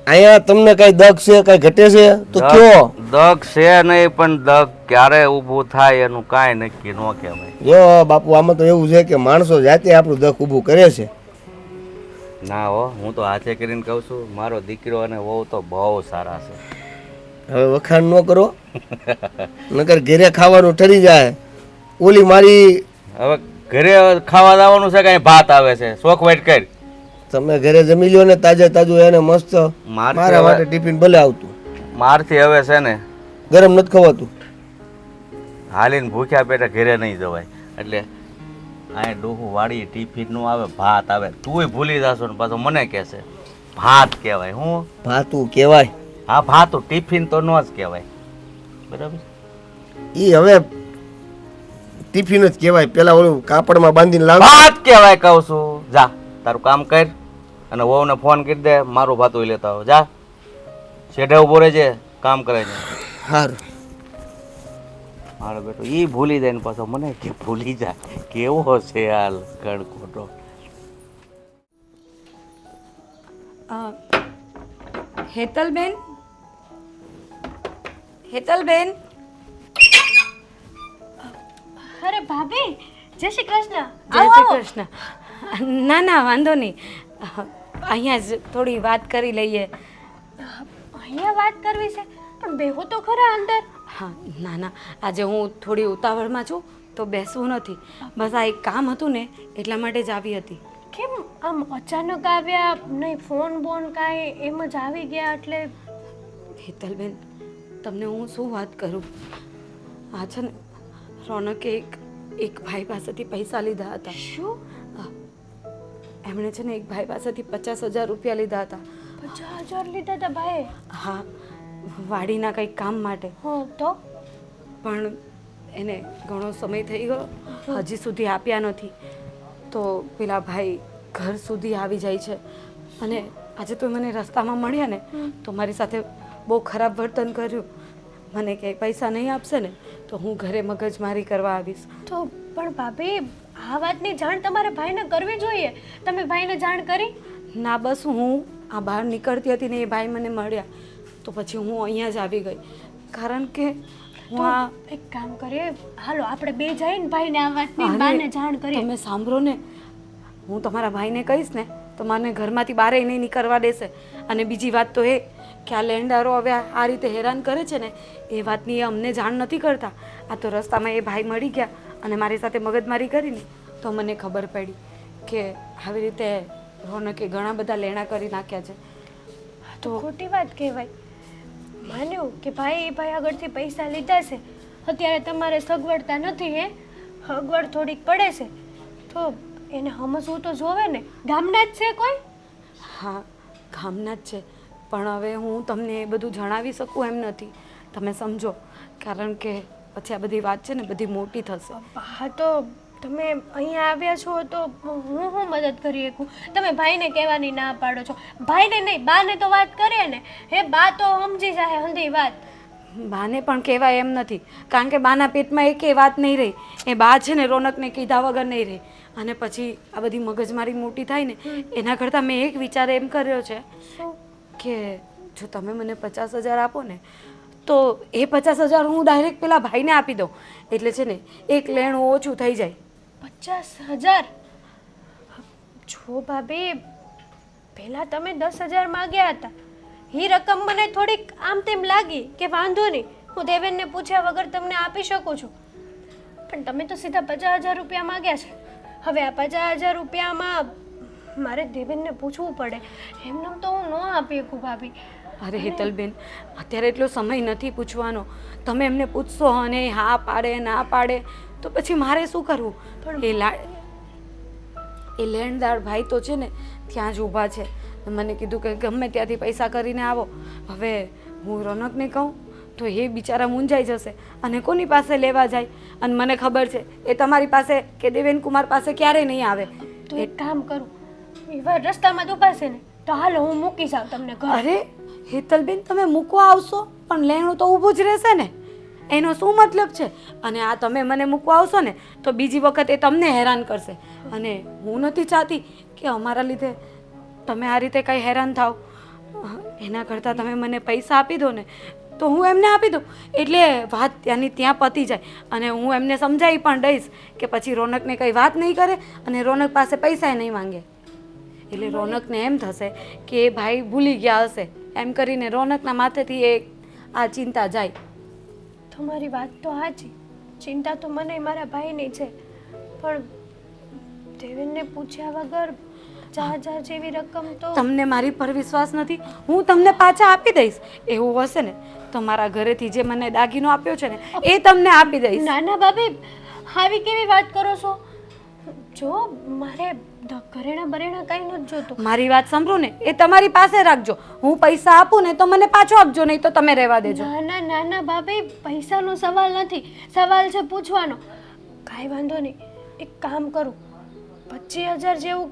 અહીંયા તમને કઈ દગ છે કઈ ઘટે છે તો કયો. દગ છે નહીં પણ દગ ક્યારે ઊભું થાય એનું કાંઈ નક્કી ન કહેવાય. જો બાપુ આમાં તો એવું છે કે માણસો જાતે આપણું દખ ઊભું કરે છે. ના હો, હું તો હાથે કરીને કહું છું મારો દીકરો અને વહુ તો બહુ સારા છે. હવે વખાણ ન કરો નકર ઘરે ખાવાનું ઠરી જાય. ઓલી મારી હવે ઘરે ખાવા જવાનું છે કાંઈ ભાત આવે છે શોખ વાઈટ કરી. તમે ઘરે જમી લ્યો ને તાજે તાજું એને મસ્ત. મારા માટે ટિફિન ભલે આવતું. મારથી હવે છે ને ગરમ નથી ખવાતું. હાલીને ભૂખ્યા પેટે ઘરે નહીં જવાય. એટલે આ ડોહું વાળી ટિફિન નું આવે ભાત આવે. તુંય ભૂલી જાશો ને પાછો મને કહેશે ભાત કહેવાય. હું ભાતું કહેવાય. હા ભાતું ટિફિન તો નો જ કહેવાય. બરાબર. ઈ હવે ટિફિન જ કહેવાય. પેલા ઓલું કાપડમાં બાંધીને લાવ. ભાત કહેવાય કહું છું. જા તારું કામ કર અને વહુને ફોન કરી દે મારું ભાતું લેતા આવો. જા શેઢે ઉભો રહેજે કામ કરે છે. સારું. મારો બેટો ઈ ભૂલી જાય ને પાછો મને કે ભૂલી જાય. કેવો છે હાલ કડકોટો. હેતલબેન, હેતલબેન. અરે ભાભી જય શ્રી કૃષ્ણ. જય શ્રી કૃષ્ણ. ના ના વાંધો નહીં, અહીંયા જ થોડી વાત કરી લઈએ. અહીંયા વાત કરવી છે પણ બેહો તો ખરા અંદર. હા ના ના, આજે હું થોડી ઉતાવળમાં છું તો બેસવું નથી. બસ આ એક કામ હતું ને એટલા માટે જ આવી હતી. કેમ આમ અચાનક આવ્યા? નહીં ફોન બોન કાંઈ એમ જ આવી ગયા એટલે? હેતલબેન, તમને હું શું વાત કરું. આ છે ને રોનકે એક ભાઈ પાસેથી પૈસા લીધા હતા. શું? એમણે છે ને એક ભાઈ પાસેથી 50,000 રૂપિયા લીધા હતા. 50,000 લીધા હતા ભાઈ? હા, વાડીના કંઈક કામ માટે. હા તો પણ એને ઘણો સમય થઈ ગયો, હજી સુધી આપ્યા નથી. તો પેલા ભાઈ ઘર સુધી આવી જાય છે અને આજે તો મને રસ્તામાં મળ્યા ને તો મારી સાથે બહુ ખરાબ વર્તન કર્યું. મને કે પૈસા નહીં આપશે ને તો હું ઘરે મગજમારી કરવા આવીશ. તો પણ ભાભી આ વાતની જાણ તમારે ભાઈને કરવી જોઈએ. તમે ભાઈને જાણ કરી? ના, બસ હું આ બહાર નીકળતી હતી ને એ ભાઈ મને મળ્યા તો પછી હું અહીંયા જ આવી ગઈ. કારણ કે હું આ એક કામ કરીએ, હાલો આપણે બે જઈને ભાઈને આ વાતની બાને જાણ કરીએ. તમે સાંભળો ને, હું તમારા ભાઈને કહીશ ને તો મને ઘરમાંથી બહાર નહીં નીકળવા દેશે. અને બીજી વાત તો એ કે આ લેન્ડારો હવે આ રીતે હેરાન કરે છે ને એ વાતની એ અમને જાણ નથી કરતા. આ તો રસ્તામાં એ ભાઈ મળી ગયા અને મારી સાથે મગજમારી કરીને તો મને ખબર પડી કે આવી રીતે રોનકે ઘણા બધા લેણા કરી નાખ્યા છે. તો ખોટી વાત કહેવાય. માન્યું કે ભાઈ એ ભાઈ આગળથી પૈસા લીધા છે, અત્યારે તમારે સગવડતા નથી. હે સગવડ થોડીક પડે છે તો એને સમજવું તો જોવે ને. ગામના જ છે કોઈ? હા, ગામના જ છે. પણ હવે હું તમને એ બધું જણાવી શકું એમ નથી. તમે સમજો, કારણ કે પછી આ બધી વાત છે ને બધી મોટી થશે. હા તો તમે અહીંયા આવ્યા છો તો હું મદદ કરી શકું? તમે ભાઈને કહેવાની ના પાડો છો. ભાઈને નહીં, બાને તો વાત કરીએ ને. હે બા તો સમજી જાય હંધી વાત. બાને પણ કહેવાય એમ નથી, કારણ કે બાના પેટમાં એકે વાત નહીં રહી. એ બા છે ને રોનકને કીધા વગર નહીં રહી. અને પછી આ બધી મગજમારી મોટી થાય ને એના કરતાં મેં એક વિચાર એમ કર્યો છે કે જો તમે મને 50,000 આપો ને તો એ 50,000 હું ડાયરેક્ટ પેલા ભાઈને આપી દઉં. એટલે છે ને એક લેણું ઓછું થઈ જાય. 50,000? જો ભાભી, પહેલાં તમે 10,000 માગ્યા હતા. એ રકમ મને થોડીક આમ તેમ લાગી કે વાંધો નહીં, હું દેવેનને પૂછ્યા વગર તમને આપી શકું છું. પણ તમે તો સીધા 50,000 રૂપિયા માગ્યા છે. હવે આ 50,000 રૂપિયામાં મારે દેવેનને પૂછવું પડે. એમને તો હું ન આપી શકું ભાભી. અરે હેતલબેન, અત્યારે એટલો સમય નથી પૂછવાનો. તમે એમને પૂછશો અને એ હા પાડે ના પાડે તો પછી મારે શું કરવું? એ લેણદાર ભાઈ તો છે ને ત્યાં જ ઊભા છે. મને કીધું કે ગમે ત્યાંથી પૈસા કરીને આવો. હવે હું રોનકને કહું તો એ બિચારા મૂંઝાઈ જશે અને કોની પાસે લેવા જાય? અને મને ખબર છે એ તમારી પાસે કે દેવેન કુમાર પાસે ક્યારેય નહીં આવે. તો એક કામ કરું, એવા રસ્તામાં જ ઊભા છે ને તો હાલો હું મૂકી જાઉં તમને ઘરે. અરે હેતલબેન, તમે મૂકવા આવશો પણ લેણું તો ઊભું જ રહેશે ને, એનો શું મતલબ છે? અને આ તમે મને મૂકવા આવશો ને તો બીજી વખત એ તમને હેરાન કરશે અને હું નથી ચાહતી કે અમારા લીધે તમે આ રીતે કંઈ હેરાન થાવ. એના કરતાં તમે મને પૈસા આપી દો ને તો હું એમને આપી દઉં એટલે વાત ત્યાંની ત્યાં પતી જાય અને હું એમને સમજાવી પણ દઈશ કે પછી રોનકને કંઈ વાત નહીં કરે અને રોનક પાસે પૈસા નહીં માંગે. એટલે રોનકને એમ થશે કે એ ભાઈ ભૂલી ગયા હશે, એમ કરીને રોનકના માથેથી એ આ ચિંતા જાય. તમારી વાત તો સાચી, ચિંતા તો મને મારા ભાઈની છે, પણ દેવેનને પૂછ્યા વગર 50,000 જેવી રકમ તો તમને મારી પર વિશ્વાસ નથી? હું તમને પાછા આપી દઈશ. એવું હશે ને તો મારા ઘરેથી જે મને દાગીનો આપ્યો છે ને એ તમને આપી દઈશ. ના ના ભાભી, આવી કેવી વાત કરો છો? જો મારે ઘરેણા બરેણા કાંઈ નથી જોતું. મારી વાત સાંભળો ને, એ તમારી પાસે રાખજો. હું પૈસા આપું ને તો મને પાછો આપજો, નહીં તો તમે રહેવા દેજો. ના ના ભાભી, પૈસાનો સવાલ નથી, સવાલ છે પૂછવાનો. કાંઈ વાંધો નહીં, એક કામ કરું, 25,000 જેવું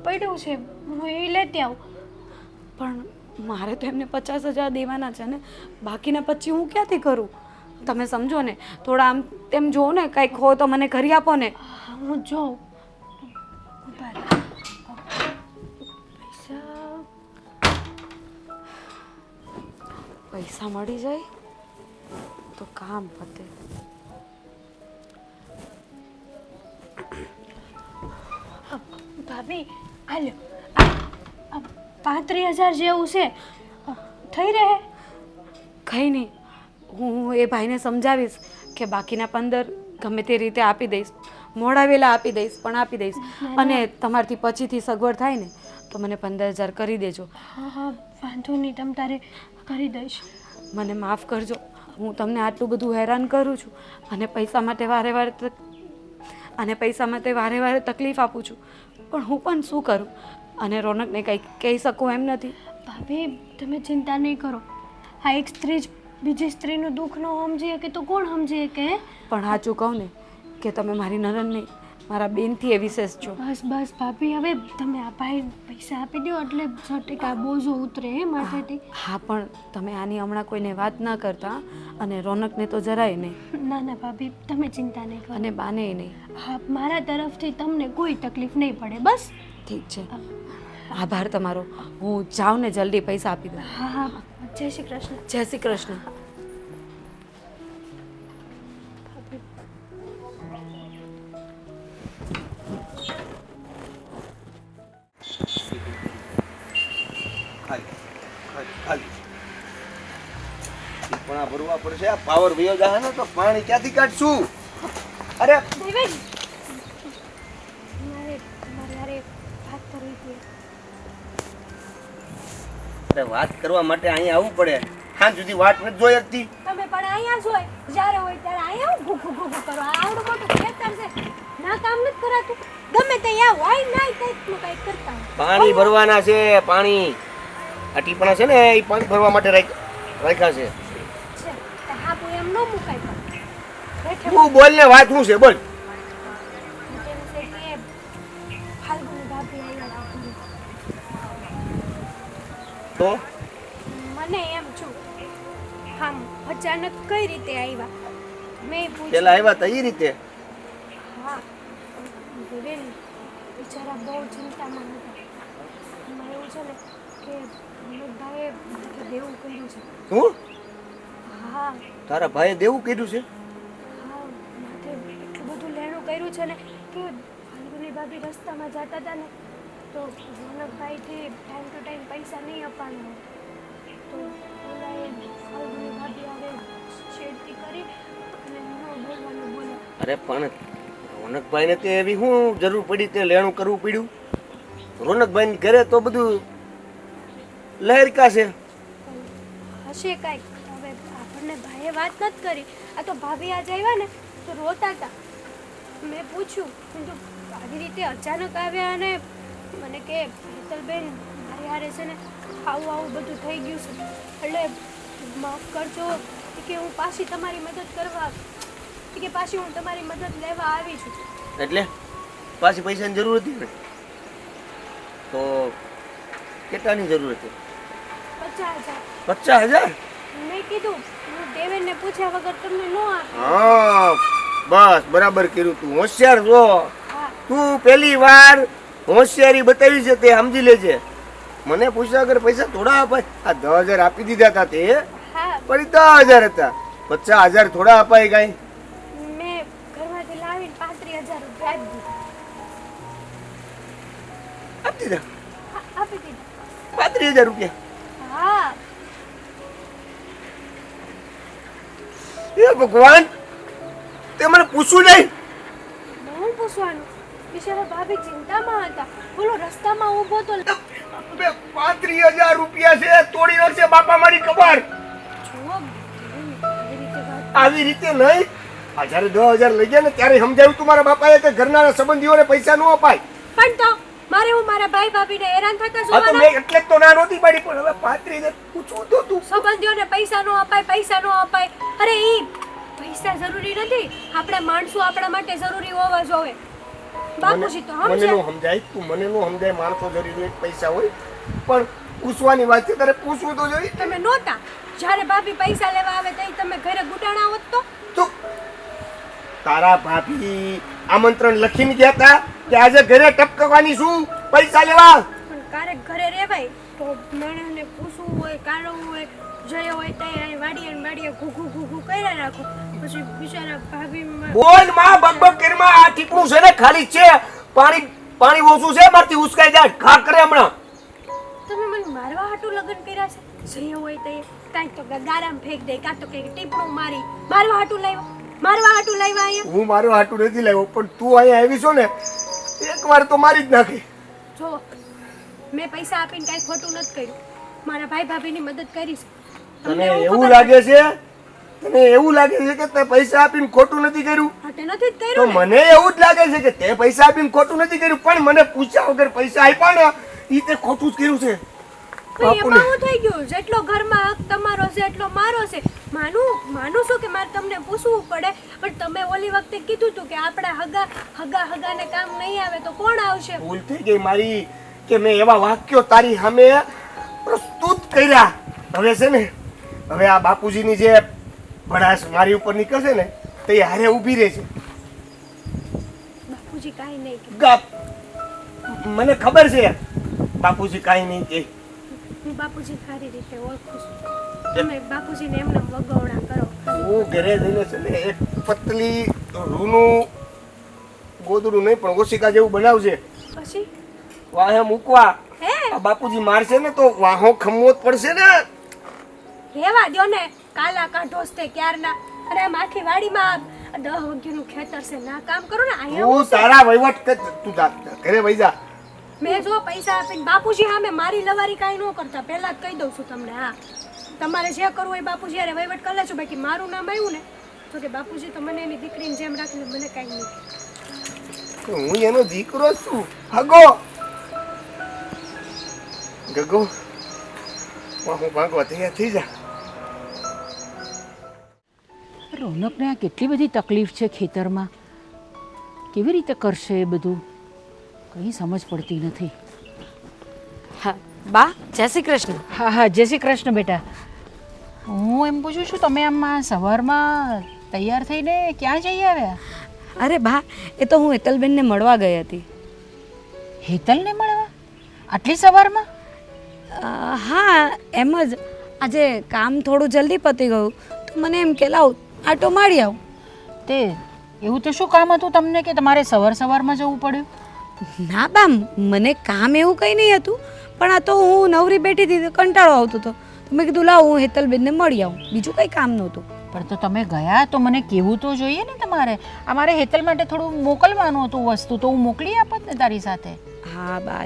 પડ્યું છે, હું એ લેતી આવું. પણ મારે તો એમને 50,000 દેવાના છે ને, બાકીના 25 હું ક્યાંથી કરું? તમે સમજો ને, થોડા આમ તેમ જુઓ ને, કંઈક હો તો મને કરી આપો ને. હું જોઉં. ઉભા રહો. પૈસા મળી જાય તો કામ પતે. ભાભી હાલો, 35,000 જેવું છે, થઈ રહે? કંઈ નહીં, હું એ ભાઈને સમજાવીશ કે બાકીના 15 ગમે તે રીતે આપી દઈશ, મોડા વહેલા આપી દઈશ પણ આપી દઈશ. અને તમારથી પછીથી સગવડ થાય ને તો મને 15,000 કરી દેજો. હા વાંધો નહીં, તમ તારે કરી દઈશ. મને માફ કરજો, હું તમને આટલું બધું હેરાન કરું છું અને પૈસા માટે વારે વારે તકલીફ આપું છું, પણ હું પણ શું કરું? અને રોનકને કંઈ કહી શકું એમ નથી. ભાભી તમે ચિંતા નહીં કરો, આ એક સ્ત્રી જ બીજી સ્ત્રીનું દુઃખ ન સમજી શકે તો કોણ સમજી શકે? પણ સાચું કહું ને કે તમે મારી નણંદ નહીં, મારા બેનથી એ વિશેષ છો. બસ ભાભી, હવે તમે આ ભાઈ પૈસા આપી દો એટલે 100% બોજો ઉતરે માથેથી. હા, પણ તમે આની હમણાં કોઈને વાત ન કરતા અને રોનકને તો જરાય નહીં. ના ભાભી, તમે ચિંતા નહીં કરો. અને બાને નહીં. હા, મારા તરફથી તમને કોઈ તકલીફ નહીં પડે, બસ. ઠીક છે, આભાર તમારો. હું જાઉં ને જલ્દી પૈસા આપી દઉં. હા, જય શ્રી કૃષ્ણ. જય શ્રી કૃષ્ણ. પણ આ ભરવા પડશે, આ પાવર વયો જાય ને તો પાણી ક્યાંથી કાઢશું? અરે દેવેન, મારે તમારી હારે વાત કરવી હતી. અરે વાત કરવા માટે અહીંયા આવવું પડે, સાંજ સુધી વાટ નથી જોઈ શકતી. તમે પણ અહીંયા જ હોય, જ્યારે હોય ત્યારે અહીંયા ઘૂ ઘૂ કરો. આવડું મોટું ખેતર છે, ના કામ નથી કરાતું, ગમે ત્યાં આવો, આઈ નાઈ કંઈકનું કંઈક કરતા હોય. પાણી ભરવાના છે, પાણી આ ટીપણા છે ને એ પાણી ભરવા માટે રાખ્યા છે. છે તો હા, હું એમ ન મુકાય પણ બેઠે તું બોલ ને, વાત શું છે બોલ. કેમ છે કે ફાલ્ગુની ભાભી અહીંયા રાખી. તો મને એમ છું, હા, અચાનક કઈ રીતે આવ્યા? મેં પૂછ્યું. પેલા આવ્યા તા એ રીતે. હા, દેવેન બિચારા બહુ ચિંતામાં હતા. એમાં એવું છે ને કે વિનોદભાઈએ માથે દેવું કર્યું છે. શું હા તારા ભાઈએ દેવું કીધું છે? હા, માથે એટલું બધું લેણું કર્યું છે ને કે ફાલ્ગુની ભાભી રસ્તામાં જતા હતા ને તો રોનકભાઈથી ટાઈમ ટુ ટાઈમ પૈસા નહીં આપવાના તો ઓલાએ ફાલ્ગુની ભાભી હવે છેડતી કરી અને ન બોલવાનું બોલે અરે પણ રોનકભાઈને તે એવી શું જરૂર પડી તે લેણું કરવું પડ્યું? રોનકભાઈ ઘરે તો બધું લહેરકા છે. હશે કાંઈક. હવે આપણને ભાઈએ વાત નથી કરી. આ તો ભાભી આજે આવ્યા ને તો રોતા હતા. મેં પૂછ્યું কিন্তু આવી રીતે અચાનક આવ્યા અને મને કે હેતલબેન મારી હારે છે ને આવું બધું થઈ ગયું છે એટલે માફ કરજો કે હું પાછી તમારી મદદ કરવા કે પાછી હું તમારી મદદ લેવા આવી છું. એટલે પાછી પૈસાની જરૂર હતી ને? તો કેટલાની જરૂર હતી? 50,000. 50,000? મેં કીધું હું દેવેનને પૂછ્યા વગર તમને ન આપું. હા બસ બરાબર કર્યું. તું હોશિયાર છો. હા તું પહેલી વાર હોશિયારી બતાવી છે તે સમજી લેજે. મને પૂછ્યા વગર પૈસા થોડા અપાય? આ 10,000 આપી દીધા હતા તે હા પણ 10,000 હતા. 50,000 થોડા અપાય કાંઈ? મેં ઘરમાંથી લાવીને 35,000 રૂપિયા આપી આપી દીધા. દીધા? હા, આપી દીધા. 35,000 રૂપિયા? હા એ ભગવાન, તે મને પૂછ્યું નહીં? હું પૂછવાનું બિચારા ભાભી ચિંતામાં હતા. બોલો રસ્તામાં ઊભો તો 35,000 રૂપિયા છે, તોડી નાખશે બાપા મારી કબર. જુઓ આવી રીતે વાત. આવી રીતે નહીં. આ જ્યારે 10,000 લઈ ગયા ને ત્યારે સમજાવ્યું તું મારા બાપાએ કે ઘરના સંબંધીઓને પૈસા ન અપાય. પણ તો મારે હું મારા ભાઈ ભાભીને હેરાન થતા આ તો જોવાના. મેં એટલે જ તો ના નહોતી પાડી. પણ હવે 35,000 પૂછવું તો તું. સંબંધીઓને પૈસા નો અપાય પૈસા નો અપાય. અરે ઈ પૈસા જરૂરી નથી. આપણે માણસો આપણા માટે જરૂરી હોવા જોઈએ. બાપુજી તો મને સમજે. નો સમજાય. તું મને નો સમજાય. માણસો જરૂરી હોય, પૈસા હોય, પણ પૂછવાની વાત છે તારે પૂછવું તો જોઈએ. તમે નહોતા જ્યારે ભાભી પૈસા લેવા આવે તો તમે ઘરે ગુડાણા હોત તો. તું તારા ભાભી આમંત્રણ લખીને ગયા હતા કે આજે ઘરે ટપકવાની શું પૈસા લેવા? પણ ક્યારેક ઘરે રહેવાય તો માણસને પૂછવું હોય કાઢવું હોય જય હોય ત્યાં વાડીએ ને વાડીએ ઘૂઘું ઘૂઘું કર્યા રાખો. પછી બિચારા ભાભી બોલ માં બકબક કરમાં. આ ટીપણું છે ને ખાલી જ છે. પાણી ઓછું છે. મારથી ઉસકાઈ જાય. ઘા કરે હમણાં. તમે મને મારવા હાટું લગ્ન કર્યા છે. જય હોય તો કાંઈક તો ગારામ ફેંક દે કાં તો કંઈક ટીપણું મારી મારવા હાટું લાવ્યો. મારવા હાટું લાવ્યા અહીંયા. હું મારું હાટું નથી લાવ્યો, પણ તું અહીંયા આવી છો ને એકવાર તો મારી જ નાખી. જો મેં પૈસા આપીને કાંઈ ખોટું નથી કર્યું. મારા ભાઈ ભાભીની મદદ કરી છે. તને એવું લાગે છે? તને એવું લાગે છે કે તે પૈસા આપીને ખોટું નથી કર્યું? હા તે નથી જ તો કર્યું ને. મને એવું જ લાગે છે કે તે પૈસા આપીને ખોટું નથી કર્યું, પણ મને પૂછ્યા વગર પૈસા આપ્યા ને ઈ તે ખોટું જ કર્યું છે. પણ એમાં હું થઈ ગયું જેટલો ઘરમાં હક તમારો છે એટલો મારો છે. માનું છું કે મારે તમને પૂછવું પડે, પણ તમે ઓલી વખતે કીધું હતું કે આપણા હગાને કામ નહીં આવે તો કોણ આવશે. ભૂલ થઈ ગઈ મારી કે મેં એવા વાક્યો તારી સામે પ્રસ્તુત કર્યા. હવે છે ને, હવે આ બાપુજીની જે ભડાસ મારી ઉપર નીકળશે ને તે હારે ઊભી રહે છે. બાપુજી કાંઈ નહીં કહે. ગપ. મને ખબર છે બાપુજી કાંઈ નહીં કહે. હું બાપુજી સારી રીતે ઓળખું છું. તમે બાપુજીને એમને વગવણા કરો. હું ઘરે જઈને છે ને એક પતલી રૂનું ગોદડું નહીં પણ ઓશિકા જેવું બનાવશે, પછી વાહે મૂકવા. હે આ બાપુજી મારશે ને તો વાહો ખમવો જ પડશે ને. રેવા દ્યો ને. કાલા કાઢોસ તે ક્યારના. અને આમ આખી વાડીમાં 10 વાગ્યાનું ખેતર છે ના કામ કરો ને. અહીંયા હું હું છે? તારા વહીવટ કર. તું જા, ઘરે વહી જા. મેં જો પૈસા આપીને બાપુજી સામે મારી લવારી કાંઈ ન કરતા. પહેલા જ કહી દઉં છું તમને. હા તમારે જે કરવું હોય બાપુજી હારે વહીવટ કરી લેજો. બાકી મારું નામ આવ્યું ને તો કે બાપુજી તો મને એની દીકરીની જેમ રાખીને મને કાંઈ નહીં. હું એનો દીકરો છું. હગો ગગો હું ભાગવા તૈયાર થઈ જા. રોનકને આ કેટલી બધી તકલીફ છે ખેતરમાં. કેવી રીતે કરશે એ બધું કંઈ સમજ પડતી નથી. હા બા જય શ્રી કૃષ્ણ. હા જય શ્રી કૃષ્ણ બેટા. હું એમ પૂછું છું તમે આમ સવારમાં તૈયાર થઈને ક્યાં જઈ આવ્યા? અરે બા એ તો હું હેતલબેનને મળવા ગઈ હતી. હેતલને મળવા આટલી સવારમાં? હા એમ જ આજે કામ થોડું જલ્દી પતી ગયું તો મને એમ કે લાવ આટો મારી આવું. તે એવું તો શું કામ હતું તમને કે તમારે સવારમાં જવું પડ્યું? ના બા મને કામ એવું કંઈ નહીં હતું, પણ આ તો હું નવરી બેઠી હતી તો કંટાળો આવતો હતો તો મેં કીધું લાવ હું હેતલબેનને મળી આવું. બીજું કંઈ કામ નહોતું. પણ તો તમે ગયા તો મને કહેવું તો જોઈએ ને તમારે. અમારે હેતલ માટે થોડું મોકલવાનું હતું વસ્તુ, તો હું મોકલી આપત ને તારી સાથે. હા બા,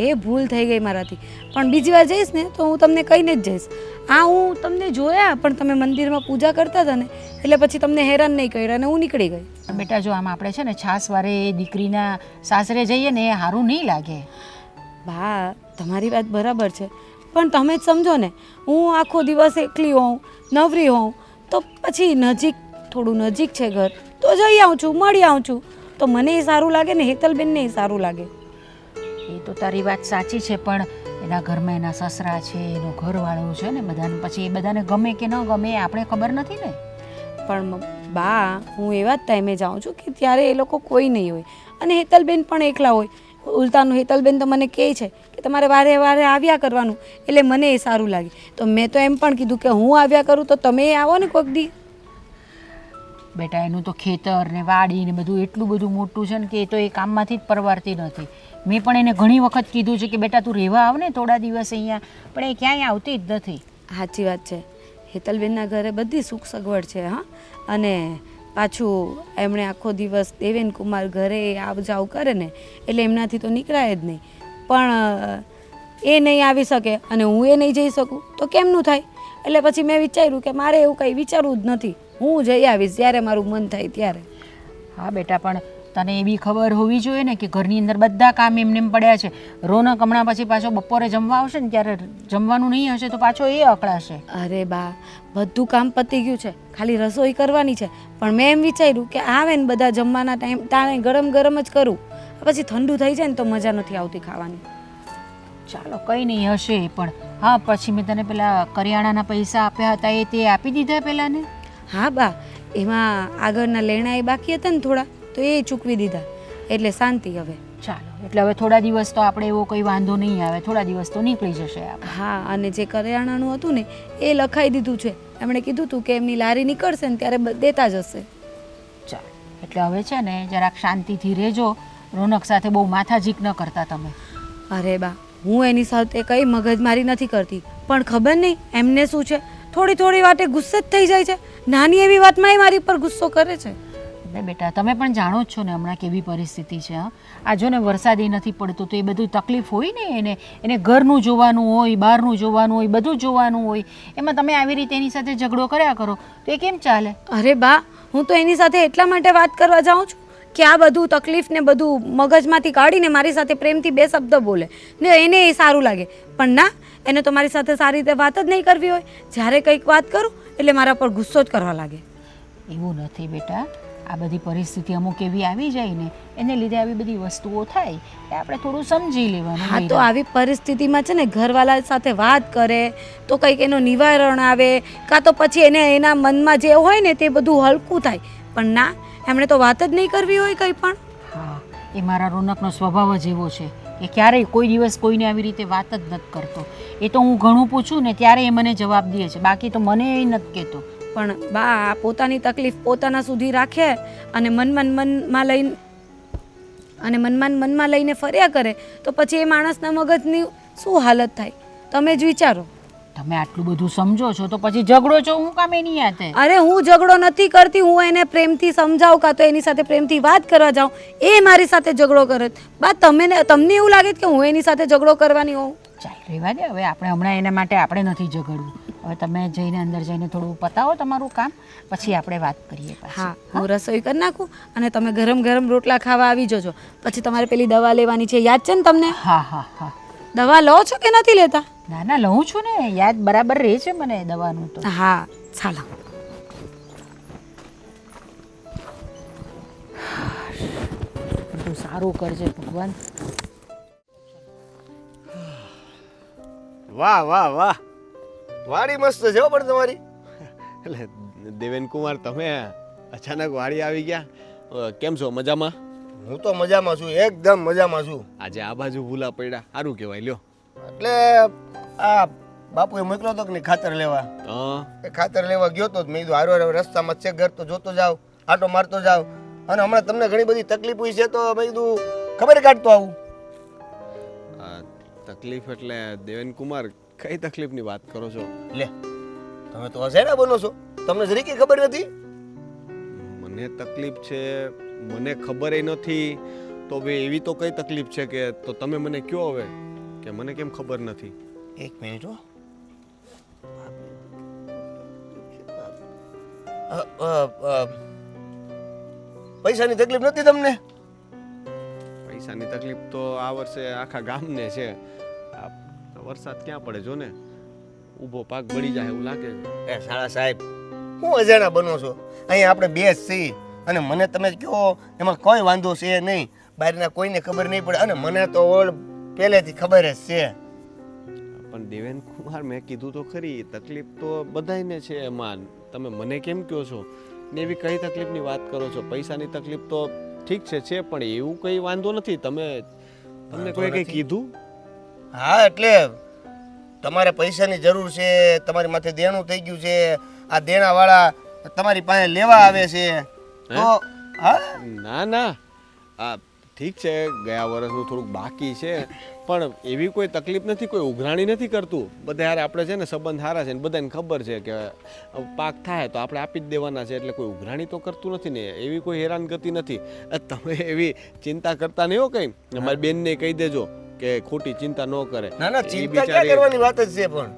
એ ભૂલ થઈ ગઈ મારાથી. પણ બીજી વાર જઈશ ને તો હું તમને કહીને જ જઈશ. હા, હું તમને જોયા પણ તમે મંદિરમાં પૂજા કરતા હતા ને, એટલે પછી તમને હેરાન નહીં કર્યા અને હું નીકળી ગઈ. બેટા જો આમ આપણે છે ને છાસવારે દીકરીના સાસરે જઈએ ને એ સારું નહીં લાગે. બા, તમારી વાત બરાબર છે, પણ તમે જ સમજો ને, હું આખો દિવસ એકલી હોઉં, નવરી હોઉં, તો પછી થોડું નજીક છે ઘર, તો જઈ આવું છું, મળી આવું છું, તો મને એ સારું લાગે ને હેતલબેનને એ સારું લાગે. એ તો તારી વાત સાચી છે, પણ એના ઘરમાં એના સસરા છે, એનો ઘરવાળો છે ને, બધાને પછી એ બધાને ગમે કે ન ગમે એ આપણે ખબર નથી ને. પણ બા, હું એવા જ ટાઈમે જાઉં છું કે ત્યારે એ લોકો કોઈ નહીં હોય અને હેતલબેન પણ એકલા હોય. ઉલટાનું હેતલબેન તો મને કહે છે કે તમારે વારે વારે આવ્યા કરવાનું, એટલે મને એ સારું લાગે. તો મેં તો એમ પણ કીધું કે હું આવ્યા કરું તો તમે આવો ને કોઈક દી. બેટા એનું તો ખેતર ને વાડી ને બધું એટલું બધું મોટું છે ને કે એ તો એ કામમાંથી જ પરવારતી નથી. મેં પણ એને ઘણી વખત કીધું છે કે બેટા તું રહેવા આવ ને થોડા દિવસ અહીંયા, પણ એ ક્યાંય આવતી જ નથી. સાચી વાત છે, હેતલબેનના ઘરે બધી સુખ સગવડ છે. હા, અને પાછું એમણે આખો દિવસ દેવેન કુમાર ઘરે આવ જાવ કરે ને, એટલે એમનાથી તો નીકળાય જ નહીં. પણ એ નહીં આવી શકે અને હું એ નહીં જઈ શકું તો કેમનું થાય? એટલે પછી મેં વિચાર્યું કે મારે એવું કંઈ વિચારવું જ નથી, હું જઈ આવીશ જ્યારે મારું મન થાય ત્યારે. હા બેટા, પણ તને એવી ખબર હોવી જોઈએ ને કે ઘરની અંદર બધા કામ એમને પડ્યા છે. રોનક હમણાં પછી પાછો બપોરે જમવા આવશે ને ત્યારે જમવાનું નહીં હશે તો પાછો એ અકળાશે. અરે બા, બધું કામ પતી ગયું છે, ખાલી રસોઈ કરવાની છે. પણ મેં એમ વિચાર્યું કે આવે ને બધા જમવાના ટાણે ગરમ ગરમ જ કરું, પછી ઠંડુ થઈ જાય ને તો મજા નથી આવતી ખાવાની. ચાલો કંઈ નહીં હશે. પણ હા, પછી મેં તને પેલા કરિયાણાના પૈસા આપ્યા હતા એ તે આપી દીધા પેલા ને? હા બા, એમાં આગળના લેણા એ બાકી હતા ને થોડા, તો એ ચૂકવી દીધા, એટલે શાંતિ હવે. ચાલો, એટલે હવે થોડા દિવસ તો આપણે એવો કોઈ વાંધો નહીં આવે, થોડા દિવસ તો નીકળી જશે આપણે. હા, અને જે કરિયાણાનું હતું ને એ લખાઈ દીધું છે. એમણે કીધું હતું કે એમની લારી નીકળશે ને ત્યારે દેતા જશે. ચાલો, એટલે હવે છે ને જરાક શાંતિથી રહેજો. રોનક સાથે બહુ માથાજીક ન કરતા તમે. અરે બા, હું એની સાથે કંઈ મગજમારી નથી કરતી, પણ ખબર નહીં એમને શું છે, થોડી વાતે ગુસ્સે જ થઈ જાય છે. નાની એવી વાતમાં એ મારી પર ગુસ્સો કરે છે. ને બેટા તમે પણ જાણો જ છો ને હમણાં કેવી પરિસ્થિતિ છે. હા, આ જો ને વરસાદ નથી પડતો તો એ બધું તકલીફ હોય ને એને ઘરનું જોવાનું હોય, બહારનું જોવાનું હોય, બધું જોવાનું હોય. એમાં તમે આવી રીતે એની સાથે ઝઘડો કર્યા કરો તો એ કેમ ચાલે? અરે બા, હું તો એની સાથે એટલા માટે વાત કરવા જાઉં છું કે આ બધું તકલીફ ને બધું મગજમાંથી કાઢીને મારી સાથે પ્રેમથી બે શબ્દ બોલે ને એને એ સારું લાગે. પણ ના, એને તો મારી સાથે સારી રીતે વાત જ નહીં કરવી હોય. જ્યારે કંઈક વાત કરું એટલે મારા પર ગુસ્સો જ કરવા લાગે. એવું નથી બેટા, આ બધી પરિસ્થિતિ અમુક એવી આવી જાય ને એને લીધે આવી બધી વસ્તુઓ થાય એ આપણે થોડું સમજી લેવાનું. હા, તો આવી પરિસ્થિતિમાં છે ને ઘરવાળા સાથે વાત કરે તો કંઈક એનો નિવારણ આવે, કાં તો પછી એને એના મનમાં જે હોય ને તે બધું હલકું થાય. પણ ના, એમણે તો વાત જ નહીં કરવી હોય કંઈ પણ. હા, એ મારા રોનકનો સ્વભાવ જ એવો છે કે ક્યારેય કોઈ દિવસ કોઈને આવી રીતે વાત જ નથી કરતો. એ તો હું ઘણું પૂછું ને ત્યારે એ મને જવાબ દે છે, બાકી તો મને એ નથી કહેતો. પણ બા, પોતાની તકલીફ પોતાના સુધી રાખે અને મનમાં લઈને ફર્યા કરે તો પછી એ માણસના મગજની શું હાલત થાય તમે જ વિચારો. તમે આટલું બધું સમજો છો તો પછી ઝઘડો છો હું કામ એની હાથે? અરે હું ઝઘડો નથી કરતી, હું એને પ્રેમથી સમજાવું કાં તો એની સાથે પ્રેમથી વાત કરવા જાઉં, એ મારી સાથે ઝઘડો કરે. બા, તમને એવું લાગે કે હું એની સાથે ઝઘડો કરવાની હોઉં? ચાલ રહેવા દે, હવે આપણે હમણાં એના માટે આપણે નથી ઝઘડવું. હવે તમે જઈને અંદર જઈને થોડું પતાવો તમારું કામ, પછી આપણે વાત કરીએ. હા, હું રસોઈ કરી નાખું અને તમે ગરમ ગરમ રોટલા ખાવા આવી જજો. પછી તમારે પેલી દવા લેવાની છે, યાદ છે ને તમને? હા હા હા. દવા લો છો કે નથી લેતા? ના ના, લઉં છું ને, યાદ બરાબર રહે છે મને દવાનું તો. હા, ચાલો. બધું સારું કરજે ભગવાન. વાહ વાહ વાહ, વાડી મસ્ત છે હો પણ તમારી. એટલે દેવેન કુમાર, તમે અચાનક વાડી આવી ગયા, કેમ છો? મજામાં? હું તો મજામાં છું, એકદમ મજામાં છું. આજે આ બાજુ ભૂલા પડ્યા, સારું કહેવાય. લ્યો, એટલે આ બાપુએ મોકલ્યો હતો કે નહીં ખાતર લેવા, એ ખાતર લેવા ગયો તો મેં કીધું હારો રસ્તામાં છે ઘર તો જોતો જાવ, આટો મારતો જાવ. અને હમણાં તમને ઘણી બધી તકલીફ છે તો મેં કીધું ખબર કાઢતો આવું. તકલીફ એટલે દેવેન કુમાર કઈ તકલીફની વાત કરો છો? લે, તમે તો હસેડા બનો છો. તમને જરીકે ખબર નથી? મને તકલીફ છે, મને ખબર નથી, તો હવે એવી તો કઈ તકલીફ છે કે તો તમે મને કહો હવે કે મને કેમ ખબર નથી. એક મિનિટ હો. પૈસાની તકલીફ નથી તમને? પૈસાની તકલીફ તો આ વર્ષે આખા ગામને છે. આ વરસાદ ક્યાં પડે જો ને, ઊભો પાક બળી જાય એવું લાગે છે. એ શાળા સાહેબ, હું અજાણા બનો છો? અહીંયા આપણે બે જ છીએ અને મને તમે કહો એમાં કોઈ વાંધો છે નહીં. બહારના કોઈને ખબર નહીં પડે અને મને તો ઓળ પહેલેથી ખબર જ છે. પણ દેવેન કુમાર, મેં કીધું તો ખરી, તકલીફ તો બધાયને છે એમાં. તમે મને કેમ કહો છો ને એવી કઈ તકલીફની વાત કરો છો? પૈસાની તકલીફ તો ઠીક છે પણ એવું કઈ વાંધો નથી. તમને કોઈ કઈ કીધું? હા, એટલે તમારે પૈસાની જરૂર છે, તમારી માથે દેણું થઈ ગયું છે, આ દેણાવાળા તમારી પાસે લેવા આવે છે તો હા. ના ના, આ ઠીક છે, ગયા વર્ષનું થોડુંક બાકી છે પણ એવી કોઈ તકલીફ નથી, કોઈ ઉઘરાણી નથી કરતું. બધા યાર આપણે છે ને સંબંધ સારા છે ને બધાને ખબર છે કે પાક થાય તો આપણે આપી જ દેવાના છે, એટલે કોઈ ઉઘરાણી તો કરતું નથી ને, એવી કોઈ હેરાનગતિ નથી. તમે એવી ચિંતા કરતા નહીં હો કંઈ. અમારી બેનને કહી દેજો કે ખોટી ચિંતા ન કરે. ના ના, ચિંતા ક્યાં કરવાની વાત જ છે. પણ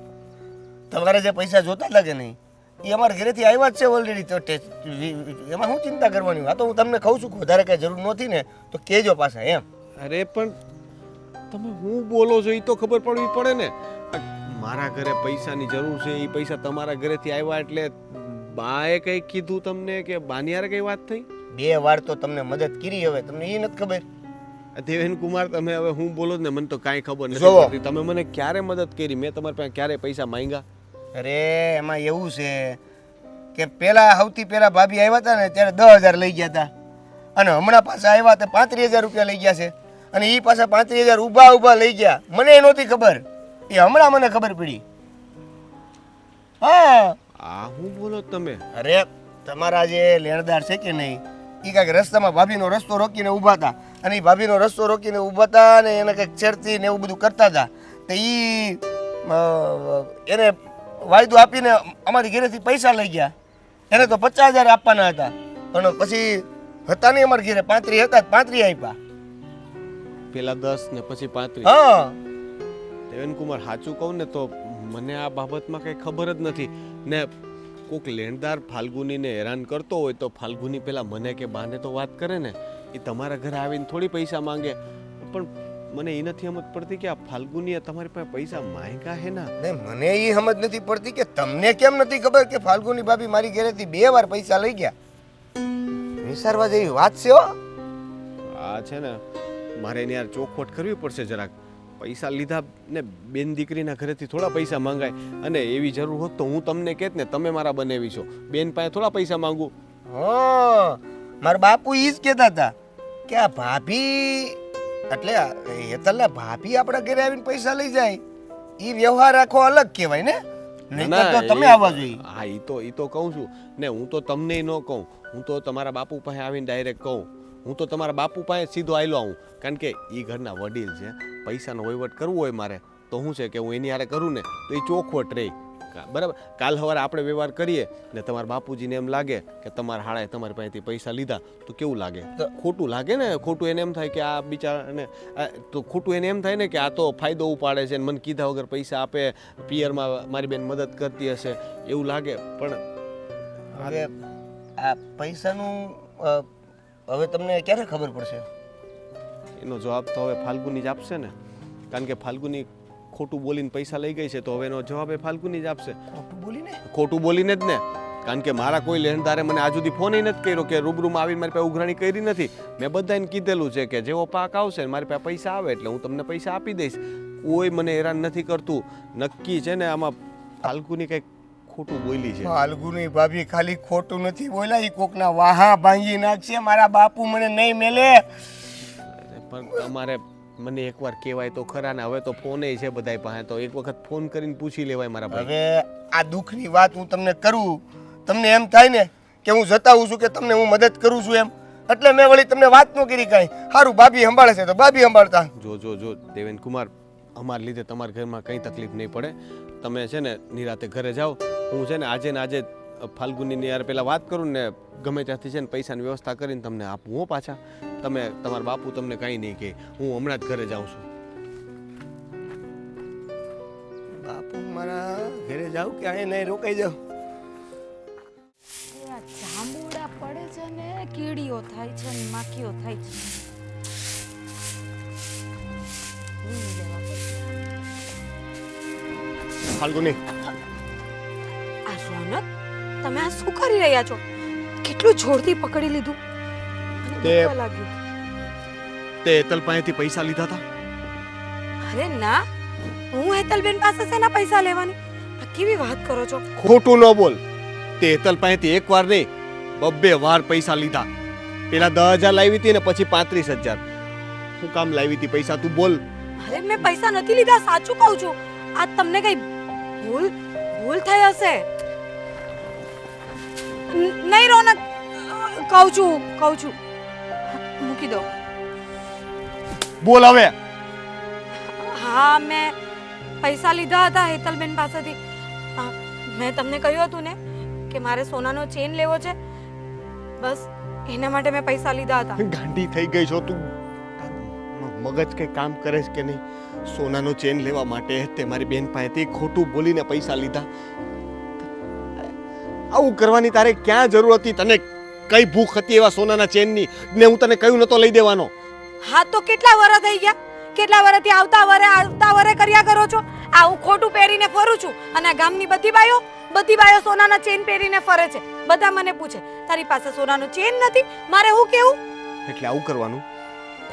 તમારે જે પૈસા જોતા લાગે નહીં એ અમારા ઘરેથી આવ્યા જ છે ઓલરેડી, તો એમાં શું ચિંતા કરવાની? આ તો હું તમને કહું છું કે વધારે કઈ જરૂર નહોતી ને તો કહેજો પાછા એમ. અરે પણ તમે હું બોલો છો એ તો ખબર પડવી પડે ને. મારા ઘરે પૈસાની જરૂર છે, એ પૈસા તમારા ઘરેથી આવ્યા એટલે બાએ કઈ કીધું તમને કે બાની હારે કઈ વાત થઈ? 2 વાર તો તમને મદદ કરી, હવે તમને એ નથી ખબર? દેવેન કુમાર, તમે હવે હું બોલો ને મને તો કાંઈ ખબર નથી જોવો. પડતી. તમે મને ક્યારે મદદ કરી? મેં તમારી પાસે ક્યારે પૈસા માંગ્યા? અરે એમાં એવું છે કે સૌથી પહેલા ભાભી આવ્યા હતા ને ત્યારે 10,000 લઈ ગયા હતા અને હમણાં પાછા આવ્યા તો 35,000 રૂપિયા લઈ ગયા છે અને એ પાછા 35,000 ઊભા લઈ ગયા. મને નહોતી ખબર, એ હમણાં મને ખબર પડી. હા, આ હું બોલો તમે? અરે તમારા જે લેણદાર છે કે નહીં એ કાંઈક રસ્તામાં ભાભીનો રસ્તો રોકીને ઊભા હતા અને એ ભાભીનો રસ્તો રોકીને ઊભા હતા અને એને કંઈક છેડતી ને એવું બધું કરતા હતા. તો એને વાયદો આપીને અમારી ઘરેથી પૈસા લઈ ગયા. એને તો 50,000 આપવાના હતા અને પછી હતા નહીં અમારા ઘરે 35 હતા, 35 આપ્યા. પેલા 10 ને પછી 35. હા, દેવેન કુમાર, સાચું કહું ને તો મને આ બાબતમાં કંઈ ખબર જ નથી ને. કોઈક લેણદાર ફાલ્ગુનીને હેરાન કરતો હોય તો ફાલ્ગુની પેલા મને કે બાને તો વાત કરે ને. એ તમારા ઘરે આવીને થોડી પૈસા માંગે. પણ મને એ નથી સમજ પડતી કે આ ફાલ્ગુનીએ તમારી પાસે પૈસા માંગ્યા હે ના. ને મને એ સમજ નથી પડતી કે તમને કેમ નથી ખબર કે ફાલ્ગુની ભાભી મારી ઘરેથી 2 વાર પૈસા લઈ ગયા. વિચારવા જેવી વાત છે હો. આ છે ને, મારે એને યાર ચોખવટ કરવી પડશે જરાક. પૈસા લીધા ને બેન દીકરીના ઘરેથી થોડા પૈસા માંગાય, અને એવી જરૂર હોત તો હું તમને કહેત ને તમે મારા બનેવી છો. બેન પાસે થોડા પૈસા માંગુ? હા, મારા બાપુ ઈ જ કહેતા હતા કે આ ભાભી એટલે હેતલના ભાભી આપણા ઘરે આવીને પૈસા લઈ જાય ઈ વ્યવહાર આખો અલગ કહેવાય ને. નહીંતર તો તમે આવવા જોઈએ. હા, ઈ તો કહું છું ને. હું તો તમને ન કહું, હું તો તમારા બાપુ પાસે આવીને ડાયરેક્ટ કહું. હું તો તમારા બાપુ પાસે સીધો આવેલો આવું, કારણ કે એ ઘરના વડીલ છે. પૈસાનો વહીવટ કરવો હોય મારે તો શું છે કે હું એની હારે કરું ને તો એ ચોખવટ રહે. બરાબર, કાલ સવારે આપણે વ્યવહાર કરીએ ને તમારા બાપુજીને એમ લાગે કે તમારા હાળાએ તમારી પાસેથી પૈસા લીધા તો કેવું લાગે? ખોટું લાગે ને. ખોટું એને એમ થાય કે આ બિચારાને, તો ખોટું એને એમ થાય ને કે આ તો ફાયદો ઉપાડે છે ને મને કીધા વગર પૈસા આપે, પિયરમાં મારી બેન મદદ કરતી હશે એવું લાગે. પણ હવે આ પૈસાનું હવે તમને ક્યારે ખબર પડશે? એનો જવાબ તો હવે ફાલ્ગુની જ આપશે ને, કારણ કે ફાલ્ગુની ખોટું બોલીને પૈસા લઈ ગઈ છે તો હવે એનો જવાબ એ ફાલ્ગુની જ આપશે. ખોટું બોલીને? ખોટું બોલીને જ ને. કારણ કે મારા કોઈ લેણદારે મને આજ સુધી ફોન નથી કર્યો કે રૂબરૂમાં આવીને મારી પાસે ઉઘરાણી કરી નથી. મેં બધાને કીધેલું છે કે જેવો પાક આવશે મારી પાસે પૈસા આવે એટલે હું તમને પૈસા આપી દઈશ. કોઈ મને હેરાન નથી કરતું. નક્કી છે ને આમાં ફાલ્ગુની કંઈક ખોટું બોલી છે. ફાલ્ગુની ભાભી ખાલી ખોટું નથી બોલ્યા, ઈ કોકના વાહા ભાંગી નાખશે. મારા બાપુ મને નહીં મેલે. પણ તમારે મને એકવાર કહેવાય તો ખરા ને. હવે તો ફોન છે બધાય પાસે, તો એક વખત ફોન કરીને પૂછી લેવાય મારા ભાઈ. હવે આ દુઃખની વાત હું તમને કરું, તમને એમ થાય ને કે હું જતાવું છું કે તમને હું મદદ કરું છું એમ, એટલે મેં વળી તમને વાત ન કરી કાંઈ. સારું, ભાભી સંભાળે છે તો ભાભી સંભાળતા. જો દેવેન કુમાર, અમારા લીધે તમારા ઘરમાં કંઈ તકલીફ નહીં પડે. તમે છે ને નિરાતે ઘરે જાઓ. હું છે ને આજે ફાલ્ગુનીની યાર પહેલાં વાત કરું ને ગમે ત્યાંથી છે ને પૈસાની વ્યવસ્થા કરીને તમને આપું હો પાછા. તમે તમારા બાપુ તમને કાંઈ નહીં કહે. હું હમણાં જ ઘરે જાઉં છું. બાપુ મારા ઘરે જાઉં કે અહીંયા નહીં રોકાઈ જાઉં? આ જાંબુડા પડે છે ને કીડીઓ થાય છે ને માખીઓ થાય છે. ઊંઘ લેવા પડશે. ફાલ્ગુની, આ રોનક, તમે આ શું કરી રહ્યા છો? કેટલું જોરથી પકડી લીધું. મને તે- દુખવા લાગ્યું. તે હેતલ પાસેથી પૈસા લીધા હતા? અરે ના, હું હેતલબેન પાસે શેના પૈસા લેવાની? આ કેવી વાત કરો છો? ખોટું ન બોલ. તે હેતલ પાસેથી એક વાર નહીં 2 વાર પૈસા લીધા. પેલા 10,000 લાવી હતી ને પછી 35,000. શું કામ લાવી હતી પૈસા તું બોલ? અરે મેં પૈસા નથી લીધા, સાચું કહું છું. આ તમને કઈ ભૂલ થઈ હશે. નહીં રોનક, કહું છું મૂકી દો. બોલ હવે. હા, મેં પૈસા લીધા હતા હેતલબેન પાસેથી. મેં તમને કહ્યું હતું ને કે મારે સોનાનો ચેન લેવો છે, બસ એના માટે મેં પૈસા લીધા હતા. ગાંડી થઈ ગઈ છો તું. મગજ કઈ કામ કરે છે કે નહીં? સોનાનો ચેન લેવા માટે તે મારી બેન પાસેથી ખોટું બોલીને પૈસા લીધા. આવું કરવાની તારે ક્યાં જરૂર હતી? તને કઈ ભૂખ હતી એવા સોનાના ચેનની ને હું તને કહ્યું નતો લઈ દેવાનો? હા તો કેટલા વરસ થઈ ગયા? કેટલા વર્ષથી આવતા વરે કર્યા કરો છો? આવું ખોટું પહેરીને ફરું છું અને આ ગામની બધી બાયો સોનાના ચેન પહેરીને ફરે છે. બધા મને પૂછે તારી પાસે સોનાનો ચેન નથી. મારે હું કેવું? એટલે આવું કરવાનું,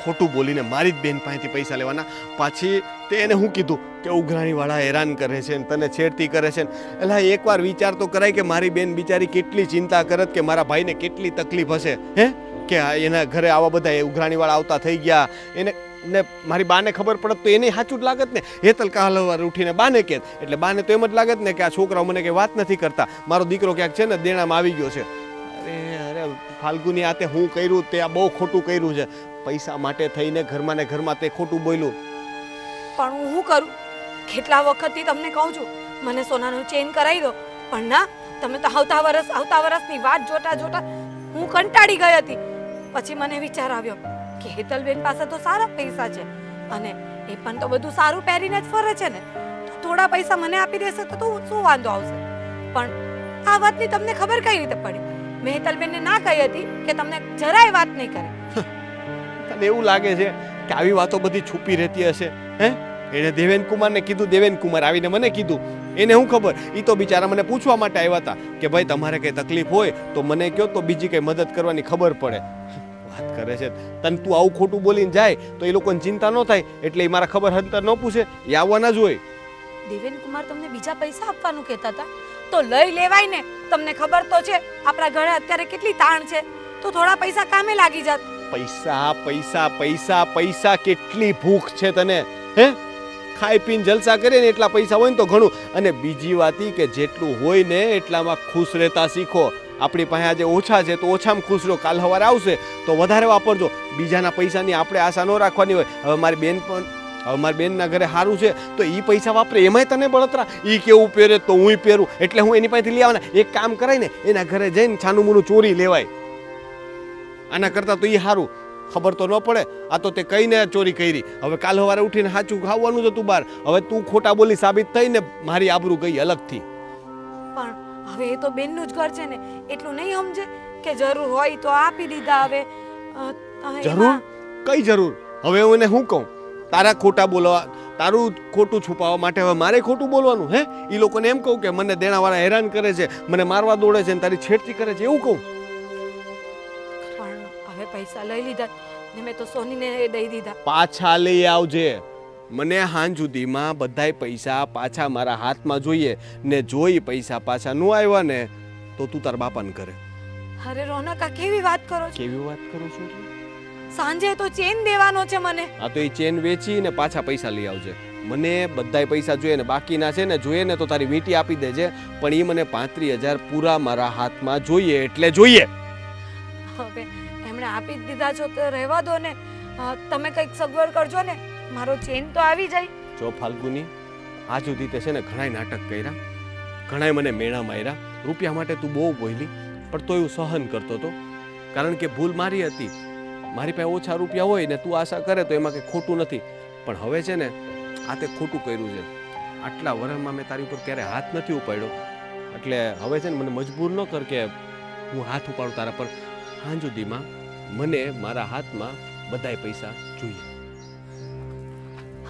ખોટું બોલીને મારી જ બેન પાસેથી પૈસા લેવાના. પાછી તે એને હું કીધું કે ઉઘરાણીવાળા હેરાન કરે છે ને તને છેડતી કરે છે. એટલે એકવાર વિચાર તો કરાય કે મારી બેન બિચારી કેટલી ચિંતા કરત કે મારા ભાઈને કેટલી તકલીફ હશે. હે કે એના ઘરે આવા બધા ઉઘરાણીવાળા આવતા થઈ ગયા. એને ને મારી બાને ખબર પડત તો એને સાચું જ લાગત ને. હેતલ કાલવાર ઉઠીને બાને કહેત એટલે બાને તો એમ જ લાગત ને કે આ છોકરાઓ મને કંઈ વાત નથી કરતા, મારો દીકરો ક્યાંક છે ને દેણામાં આવી ગયો છે. અરે ફાલ્ગુની, આ તે હું કર્યું તે આ બહુ ખોટું કર્યું છે. પૈસા માટે થઈને ઘરમાં ને ઘરમાં તે ખોટું બોલ્યું. પણ હું શું કરું? કેટલા વખતથી તમને કહું છું મને સોનાનું ચેન કરાવી દો, પણ ના, તમે તો આવતા વર્ષની વાત જોતા હું કંટાળી ગઈ હતી. પછી મને વિચાર આવ્યો કે હેતલબેન પાસે તો સારા પૈસા છે અને એ પણ તો બધું સારું પહેરીને જ ફરે છે ને, તો થોડા પૈસા મને આપી દેશે તો શું વાંધો આવશે? પણ આ વાતની તમને ખબર કઈ રીતે પડી? મેં હેતલબેનને ના કહી હતી કે તમને જરાય વાત નહીં કરે. તને એવું લાગે છે કે આવી વાતો બધી છુપી રહેતી હશે? હે, એને દેવેનકુમારને કીધું, દેવેનકુમાર આવીને મને કીધું. એને શું ખબર? એ તો બિચારા મને પૂછવા માટે આવ્યા હતા કે ભાઈ તમારે કઈ તકલીફ હોય તો મને કહો તો બીજી કઈ મદદ કરવાની ખબર પડે. વાત કરે છે તને. તું આવું ખોટું બોલીને જાય તો એ લોકોને ચિંતા ન થાય એટલે એ મારા ખબર હંતર ન પૂછે, એ આવવાના જ હોય. દેવેનકુમાર તમને બીજા પૈસા આપવાનું કહેતા હતા તો લઈ લેવાય ને. તમને ખબર તો છે આપણા ઘરે અત્યારે કેટલી તાણ છે, તો થોડા પૈસા કામે લાગી જાત. પૈસા પૈસા પૈસા પૈસા, કેટલી ભૂખ છે તને? હે, ખાઈ પીને જલસા કરે ને એટલા પૈસા હોય ને તો ઘણું. અને બીજી વાત ઈ કે જેટલું હોય ને એટલામાં ખુશ રહેતા શીખો. આપણી પાસે આજે ઓછા છે તો ઓછામાં ખુશ રહો. કાલ સવારે આવશે તો વધારે વાપરજો. બીજાના પૈસાની આપણે આશા ન રાખવાની હોય. હવે મારી બેનના ઘરે સારું છે તો એ પૈસા વાપરે, એમાંય તને બળતરા. એ કેવું પહેરે તો હું પહેરું એટલે હું એની પાસેથી લઈ આવવાના. એક કામ કરાય ને, એના ઘરે જઈને છાનું મૂનું ચોરી લેવાય. આના કરતાં તો એ સારું. ખબર તો ન પડે. આ તો તે કહીને ચોરી કરી. હવે કાલ સવારે ઉઠીને સાચું ખાવાનું જ હતું બહાર. હવે તું ખોટા બોલી સાબિત થઈને મારી આબરૂ ગઈ અલગથી. પણ હવે એ તો બેનનું જ ઘર છે ને, એટલું નહીં સમજે કે જરૂર હોય તો આપી દીધા. હવે જરૂર? કઈ જરૂર? હવે હું એને શું કહું? તારા ખોટા બોલવા, તારું ખોટું છુપાવવા માટે હવે મારે ખોટું બોલવાનું? હે, એ લોકોને એમ કહું કે મને દેણાવાળા હેરાન કરે છે, મને મારવા દોડે છે ને તારી છેડતી કરે છે, એવું કહું? પણ હવે પૈસા લઈ લીધા ને મેં તો સોનીને દઈ દીધા. પાછા લઈ આવજે. મને હાંજ સુધીમાં બધાય પૈસા પાછા મારા હાથમાં જોઈએ ને જોઈ પૈસા પાછા ન આવ્યા ને તો તું તાર બાપાને કરે. અરે રોનક, આ કેવી વાત કરો છો? કેવી વાત કરું છું? સાંજે તો ચેન દેવાનો છે મને. આ તો એ ચેન વેચી ને પાછા પૈસા લઈ આવજે. મને બધાય પૈસા જોઈએ ને બાકીના છે ને જોઈએ ને તો તારી વીંટી આપી દેજે, પણ એ મને 35,000 પૂરા મારા હાથમાં જોઈએ એટલે જોઈએ. હવે એમણે આપી જ દીધા છો તો રહેવા દો ને. તમે કંઈક સગવડ કરજો ને, મારો ચેન તો આવી જાય. જો ફાલ્ગુની, આજ સુધી તે છે ને ઘણાય નાટક કર્યા, ઘણાય મને મેણા માર્યા, રૂપિયા માટે તું બહુ બોલી, પણ તોય હું સહન કરતો હતો, કારણ કે ભૂલ મારી હતી. મારી પાસે ઓછા રૂપિયા હોય ને તું આશા કરે તો એમાં કંઈ ખોટું નથી, પણ હવે છે ને આ તે ખોટું કર્યું છે. આટલા વર્ષમાં મેં તારી ઉપર ક્યારે હાથ નથી ઉપાડ્યો, એટલે હવે છે ને મને મજબૂર ન કર કે હું હાથ ઉપાડું તારા પર. હાં સુધીમાં મને મારા હાથમાં બધાય પૈસા જોઈએ.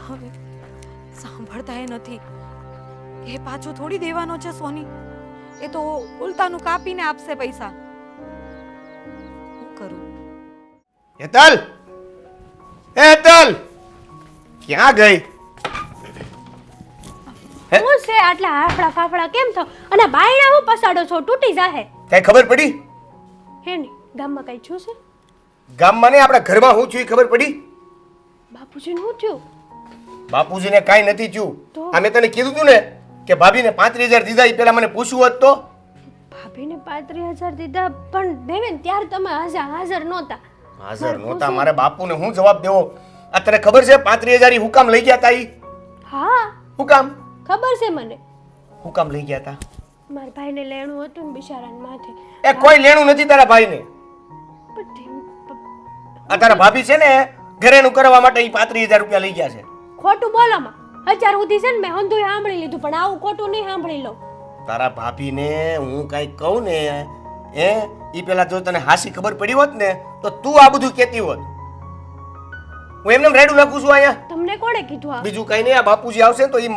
હવે સાંભળતા એ નથી. એ પાછું થોડી દેવાનો છે સોની, એ તો ઉલટાનું કાપીને આપશે પૈસા. હું કરું? હેતલ, એ હેતલ, ક્યાં ગઈ? હું છે આટલા હાફડા ફાફડા કેમ થો? અને બાયણા હું પસાડો છો, તૂટી જાહે. કઈ ખબર પડી? હે ને ગામમાં કઈ છું છે? ગામમાં ને આપણા ઘરમાં હું છું એ ખબર પડી? બાપુજીને શું થયું? બાપુજીને કાંઈ નથી થયું. તો? આ મેં તને કીધું તું ને કે ભાભીને 35,000 દીધા, એ પેલા મને પૂછવું હોત તો. ભાભીને 35,000 દીધા, પણ દેવેન ત્યારે તમે હાજર નહોતા. હાજર નહોતા, મારે બાપુને હું જવાબ દેવો? આ તને ખબર છે 35,000 ઈ હું કામ લઈ ગયા હતા? ઈ હા હું કામ ખબર છે મને. હું કામ લઈ ગયા હતા? મારા ભાઈને લેણું હતું ને બિચારાને માથે. એ કોઈ લેણું નથી તારા ભાઈને. આ તારા ભાભી છે ને ઘરેણું કરવા માટે ઈ 35,000 રૂપિયા લઈ ગયા છે. ખોટું બોલોમાં. અત્યાર સુધી છે ને મેં હંધુય સાંભળી લીધું, પણ આવું ખોટું નહીં સાંભળી લઉં. તારા ભાભીને હું કાંઈ કહું ને ઈ પેલા જો તને હાસી ખબર પડી હોત ને તો તું આ બધું કહેતી હોત. હું એમને રેડું નાખું છું અહીંયા. તમને કોણે કીધું આ? બીજું કઈ નહીં, આ બાપુજી આવશે ને તો ઈ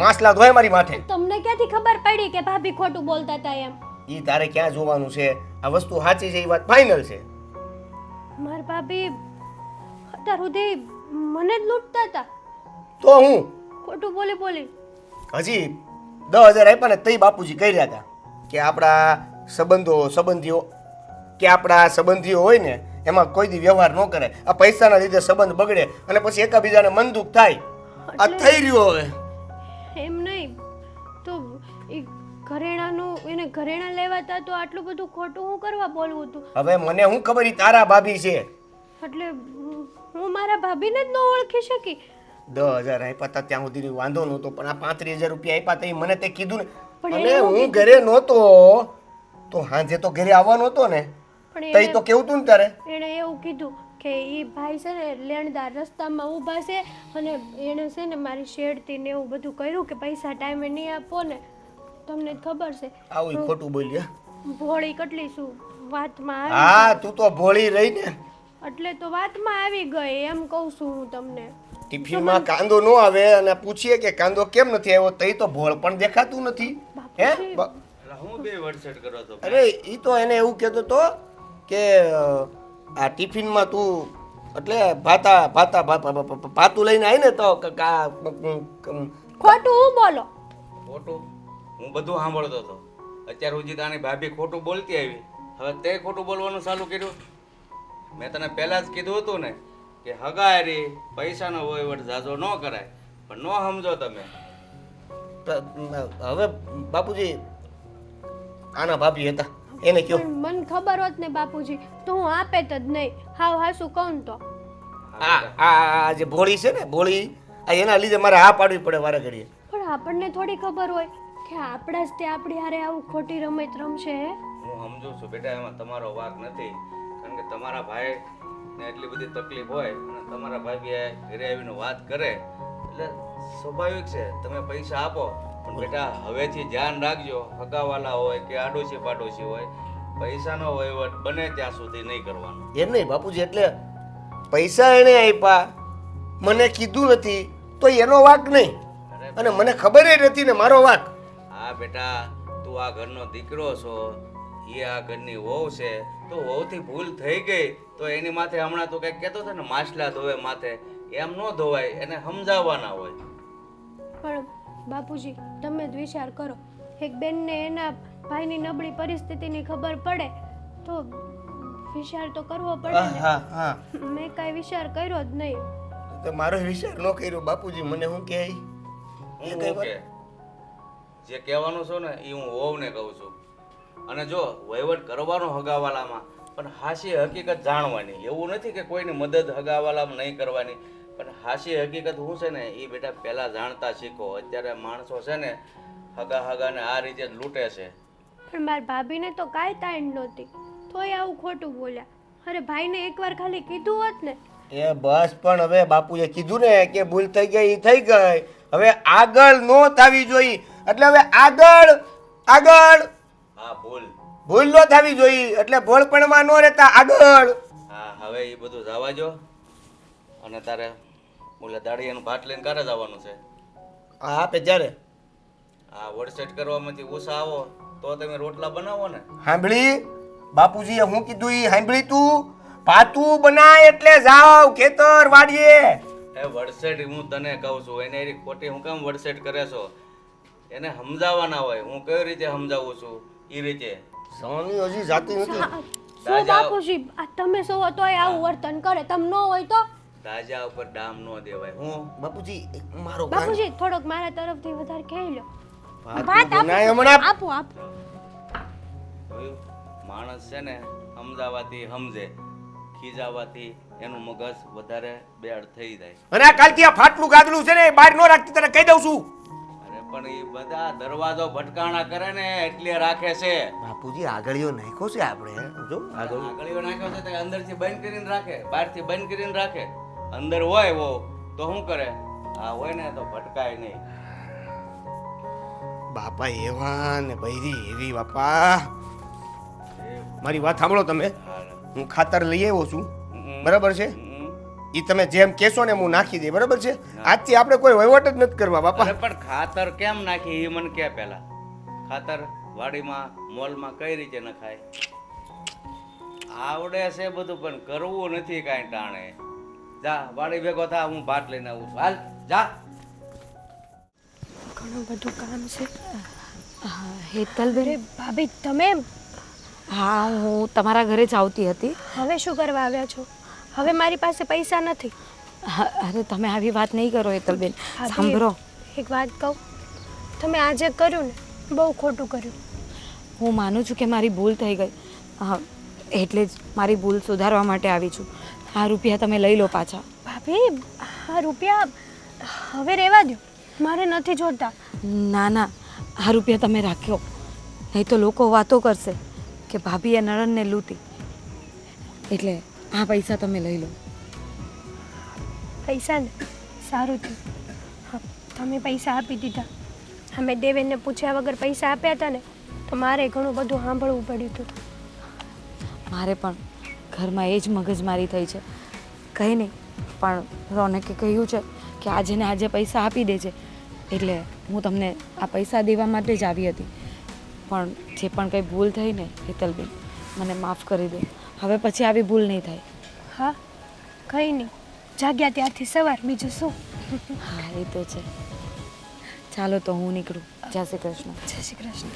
માસલા ધોય મારી માથે. તમને ક્યાંથી ખબર પડી કે ભાભી ખોટું બોલતા હતા એમ? ઈ તારે ક્યાં જોવાનું છે? આ વસ્તુ સાચી છે, ઈ વાત ફાઇનલ છે. મારા ભાભી અત્યાર સુધી મને જ લૂંટતા હતા. તો હું ખોટું બોલી બોલી હજી 10,000 આપ્યા ને તઈ બાપુજી કહી રહ્યા હતા કે આપણા સંબંધીઓ હોય ને એમાં કોઈ દી વ્યવહાર ન કરે. આ પૈસાના લીધે સંબંધ બગડે અને પછી એકાબીજાને મન દુઃખ થાય. આ થઈ રહ્યો હવે. એમ નહીં તો એ ઘરેણાનું એને ઘરેણા લેવાતા તો આટલું બધું ખોટું હું કરવા બોલવું હતું? હવે મને હું ખબર ઈ તારા ભાભી છે. એટલે હું મારા ભાભીને જ ન ઓળખી શકી. 10,000 આપ્યા હતા ત્યાં સુધી વાંધો નહોતો, પણ આ 35,000 રૂપિયા આપ્યા તઈ મને તે કીધું ને. પણ અને એને હું ઘરે નહોતો તો હાંજે તો ઘરે આવવાનો હતો ને, પણ તઈ તો કેવું તું ને તારે. એણે એવું કીધું કે એ ભાઈ છે ને લેણદાર રસ્તામાં ઊભા છે અને એણે છે ને મારી શેડથી ને એવું બધું કર્યું કે પૈસા ટાઈમે નહીં આપો ને. તમને જ ખબર છે આવું ઈ ખોટું બોલ્યા. ભોળી કેટલી છું વાતમાં હા આવી. તું તો ભોળી રહી ને. એટલે તો વાતમાં આવી ગઈ એમ કહું છું હું તમને. ટિફિનમાં કાંદો ન આવે અને પૂછીએ કે કાંદો કેમ નથી આવ્યો, તઈ તો ભોળ પણ દેખાતું નથી. હે એટલે હું બે વડસેટ કરો તો અરે ઈ તો એને એવું કહેતો તો કે આ ટિફિનમાં તું એટલે ભાતું લઈને આવી ને તો ખોટું હું બોલો? ખોટું હું બધું સાંભળતો હતો. અત્યાર સુધી તારી ભાભી ખોટું બોલતી આવી, હવે તે ખોટું બોલવાનું ચાલુ કર્યું. મેં તને પહેલા જ કીધું હતું ને કે હગારી પૈસાનો વહીવટ ઝાઝો ન કરાય, પણ ન સમજો તમે. હવે બાપુજી આના ભાભી હતા એને કયો. પણ મને ખબર હોત ને બાપુજી તો હું આપે જ નહીં. હાવ હાસું કહું તો આ જે ભોળી છે ને ભોળી, આ એના લીધે મારે હા પાડવી પડે વારે ઘડીએ. પણ આપણને થોડી ખબર હોય કે આપણા જ તે આપણી હારે આવું ખોટી રમત રમશે. હે હું સમજુ છું બેટા, એમાં તમારો વાંક નથી, કારણ કે તમારા ભાઈ ને એટલી બધી તકલીફ હોય અને તમારા ભાભી ઘરે આવીને વાત કરે એટલે સ્વાભાવિક છે તમે પૈસા આપો. પણ બેટા હવેથી ધ્યાન રાખજો, હગાવાલા હોય કે આડોશી પાડોશી હોય, પૈસાનો વહીવટ બને ત્યાં સુધી નહીં કરવાનો. એમ નહીં બાપુજી, એટલે પૈસા એને આપ્યા મને કીધું નથી તો એનો વાંક નહીં, અને મને ખબર નથી ને મારો વાંક. હા બેટા, તું આ ઘરનો દીકરો છો, એ આ ઘરની વહુ છે, તો વહુથી ભૂલ થઈ ગઈ તો એની માથે હમણાં તું કંઈક કહેતો હતો ને માછલા ધોવે માથે, એમ ન ધોવાય, એને સમજાવવાના હોય. પણ બાપુજી તમે જ વિચાર કરો, એક બેનને એના ભાઈની નબળી પરિસ્થિતિની ખબર પડે તો વિચાર તો કરવો પડે ને. હા હા, મેં કાંઈ વિચાર કર્યો જ નહીં. તો મારો વિચાર ન કર્યો બાપુજી. મને શું કહે હું કે જે કહેવાનું છું ને એ હું વહુને કહું છું. અને જો વહીવટ કરવાનો હગાવાલામાં, પણ હાશી હકીકત જાણવાની. એવું નથી કે કોઈની મદદ હગાવાલામાં નહીં કરવાની, પણ હાશી હકીકત શું છે ને એ બેટા પહેલાં જાણતા શીખો. અત્યારે માણસો છે ને હગાને આ રીતે જ લૂંટે છે. પણ મારા ભાભીને તો કાંઈ તાણ નહોતી, તોય આવું ખોટું બોલ્યા. અરે ભાઈને એકવાર ખાલી કીધું હોત ને. એ બસ, પણ હવે બાપુએ કીધું ને કે ભૂલ થઈ ગઈ ઈ થઈ ગઈ, હવે આગળ નો થવી જોઈએ. એટલે હવે આગળ હા ભૂલ. ભૂલ નો થવી જોઈએ, એટલે ભોળપણમાં નો રહેતા આગળ. હા હવે એ બધું જવા જો. અને તારે ઓલા દાડિયાનું ભાત લઈને ક્યારે જવાનું છે? હા આપે જ્યારે આ વડસેટ કરવામાંથી ઓછા આવો તો તમે રોટલા બનાવો ને. સાંભળી બાપુજીએ હું કીધું ઈ સાંભળી તું? ભાતું બનાય એટલે જાવ ખેતર વાડીએ. એ વડસેટ હું તને કહું છું, એને એની ખોટી હું કેમ વડસેટ કરે છો? એને સમજાવવાના હોય. હું કઈ રીતે સમજાવું છું એ રીતે. સોની હજી જાતી નથી. શું બાપુજી, આ તમે સો તોય આવું વર્તન કરે, તમે ન હોય તો? દાજા ઉપર ડામ ન દેવાય. હું બાપુજી મારો બાપુજી થોડોક મારા તરફથી વધારે કહી લો. ભાત ભાત બનાય હમણાં. આપો આપો. જોયું? માણસ છે ને સમજાવાથી સમજે, ખીજાવાથી એનું મગજ વધારે બેડ થઈ જાય. અને આ કાલથી આ ફાટલું ગાદલું છે ને એ બહાર નો રાખતી, તને કહી દઉં છું. અરે પણ એ બધા દરવાજો ભટકાણા કરે ને એટલે રાખે છે. બાપુજી આગળીઓ નાખ્યો છે આપણે, જો આગળ. આગળીઓ નાખ્યો છે તે અંદરથી બંધ કરીને રાખે, બહારથી બંધ કરીને રાખે. અંદર હોય વો તો શું કરે? આ હોય ને તો ભટકાય નહીં. બાપા એવા ને બૈરી એવી. બાપા મારી વાત સાંભળો તમે. હું ખાતર લઈ આવ્યો છું, બરાબર છે? ઈ તમે જેમ કહેશો ને હું નાખી દે, બરાબર છે? આજથી આપણે કોઈ વહીવટ જ નથી કરવા બાપા. અરે પણ ખાતર કેમ નાખી એ મને કે પહેલા. ખાતર વાડીમાં મોલમાં કઈ રીતે નખાય? આવડે છે બધું પણ કરવું નથી કાંઈ ટાણે. જા વાડી ભેગો થા, હું ભાત લઈને આવું છું. હાલ જા. ઘણું બધું કામ છે. હેતલબેન, અરે ભાભી તમે હા હું તમારા ઘરે જ આવતી હતી. હવે શું કરવા આવ્યા છો? હવે મારી પાસે પૈસા નથી. અરે તમે આવી વાત નહીં કરો હેતલબેન. ભાભી, સાંભળો, એક વાત કહું, તમે આજે કર્યું ને બહુ ખોટું કર્યું. હું માનું છું કે મારી ભૂલ થઈ ગઈ. એટલે જ મારી ભૂલ સુધારવા માટે આવી છું. આ રૂપિયા તમે લઈ લો પાછા. ભાભી આ રૂપિયા હવે રહેવા દો, મારે નથી જોતા. ના ના, આ રૂપિયા તમે રાખ્યો, નહીં તો લોકો વાતો કરશે કે ભાભીએ નણંદને લૂંટી. એટલે આ પૈસા તમે લઈ લો. પૈસા ને સારું થયું. હા, તમે પૈસા આપી દીધા. અમે દેવેનને પૂછ્યા વગર પૈસા આપ્યા હતા ને તો મારે ઘણું બધું સાંભળવું પડ્યું હતું. મારે પણ ઘરમાં એ જ મગજમારી થઈ છે. કંઈ નહીં, પણ રોનકે કહ્યું છે કે આજે ને આજે પૈસા આપી દેજે, એટલે હું તમને આ પૈસા દેવા માટે જ આવી હતી. પણ જે પણ કંઈ ભૂલ થઈ ને હેતલબેન, મને માફ કરી દો. હવે પછી આવી ભૂલ નહીં થાય. હા કંઈ નહીં, જાગ્યા ત્યારથી સવાર, બીજું શું. હા એ તો છે. ચાલો તો હું નીકળું. જય શ્રી કૃષ્ણ. જય શ્રી કૃષ્ણ.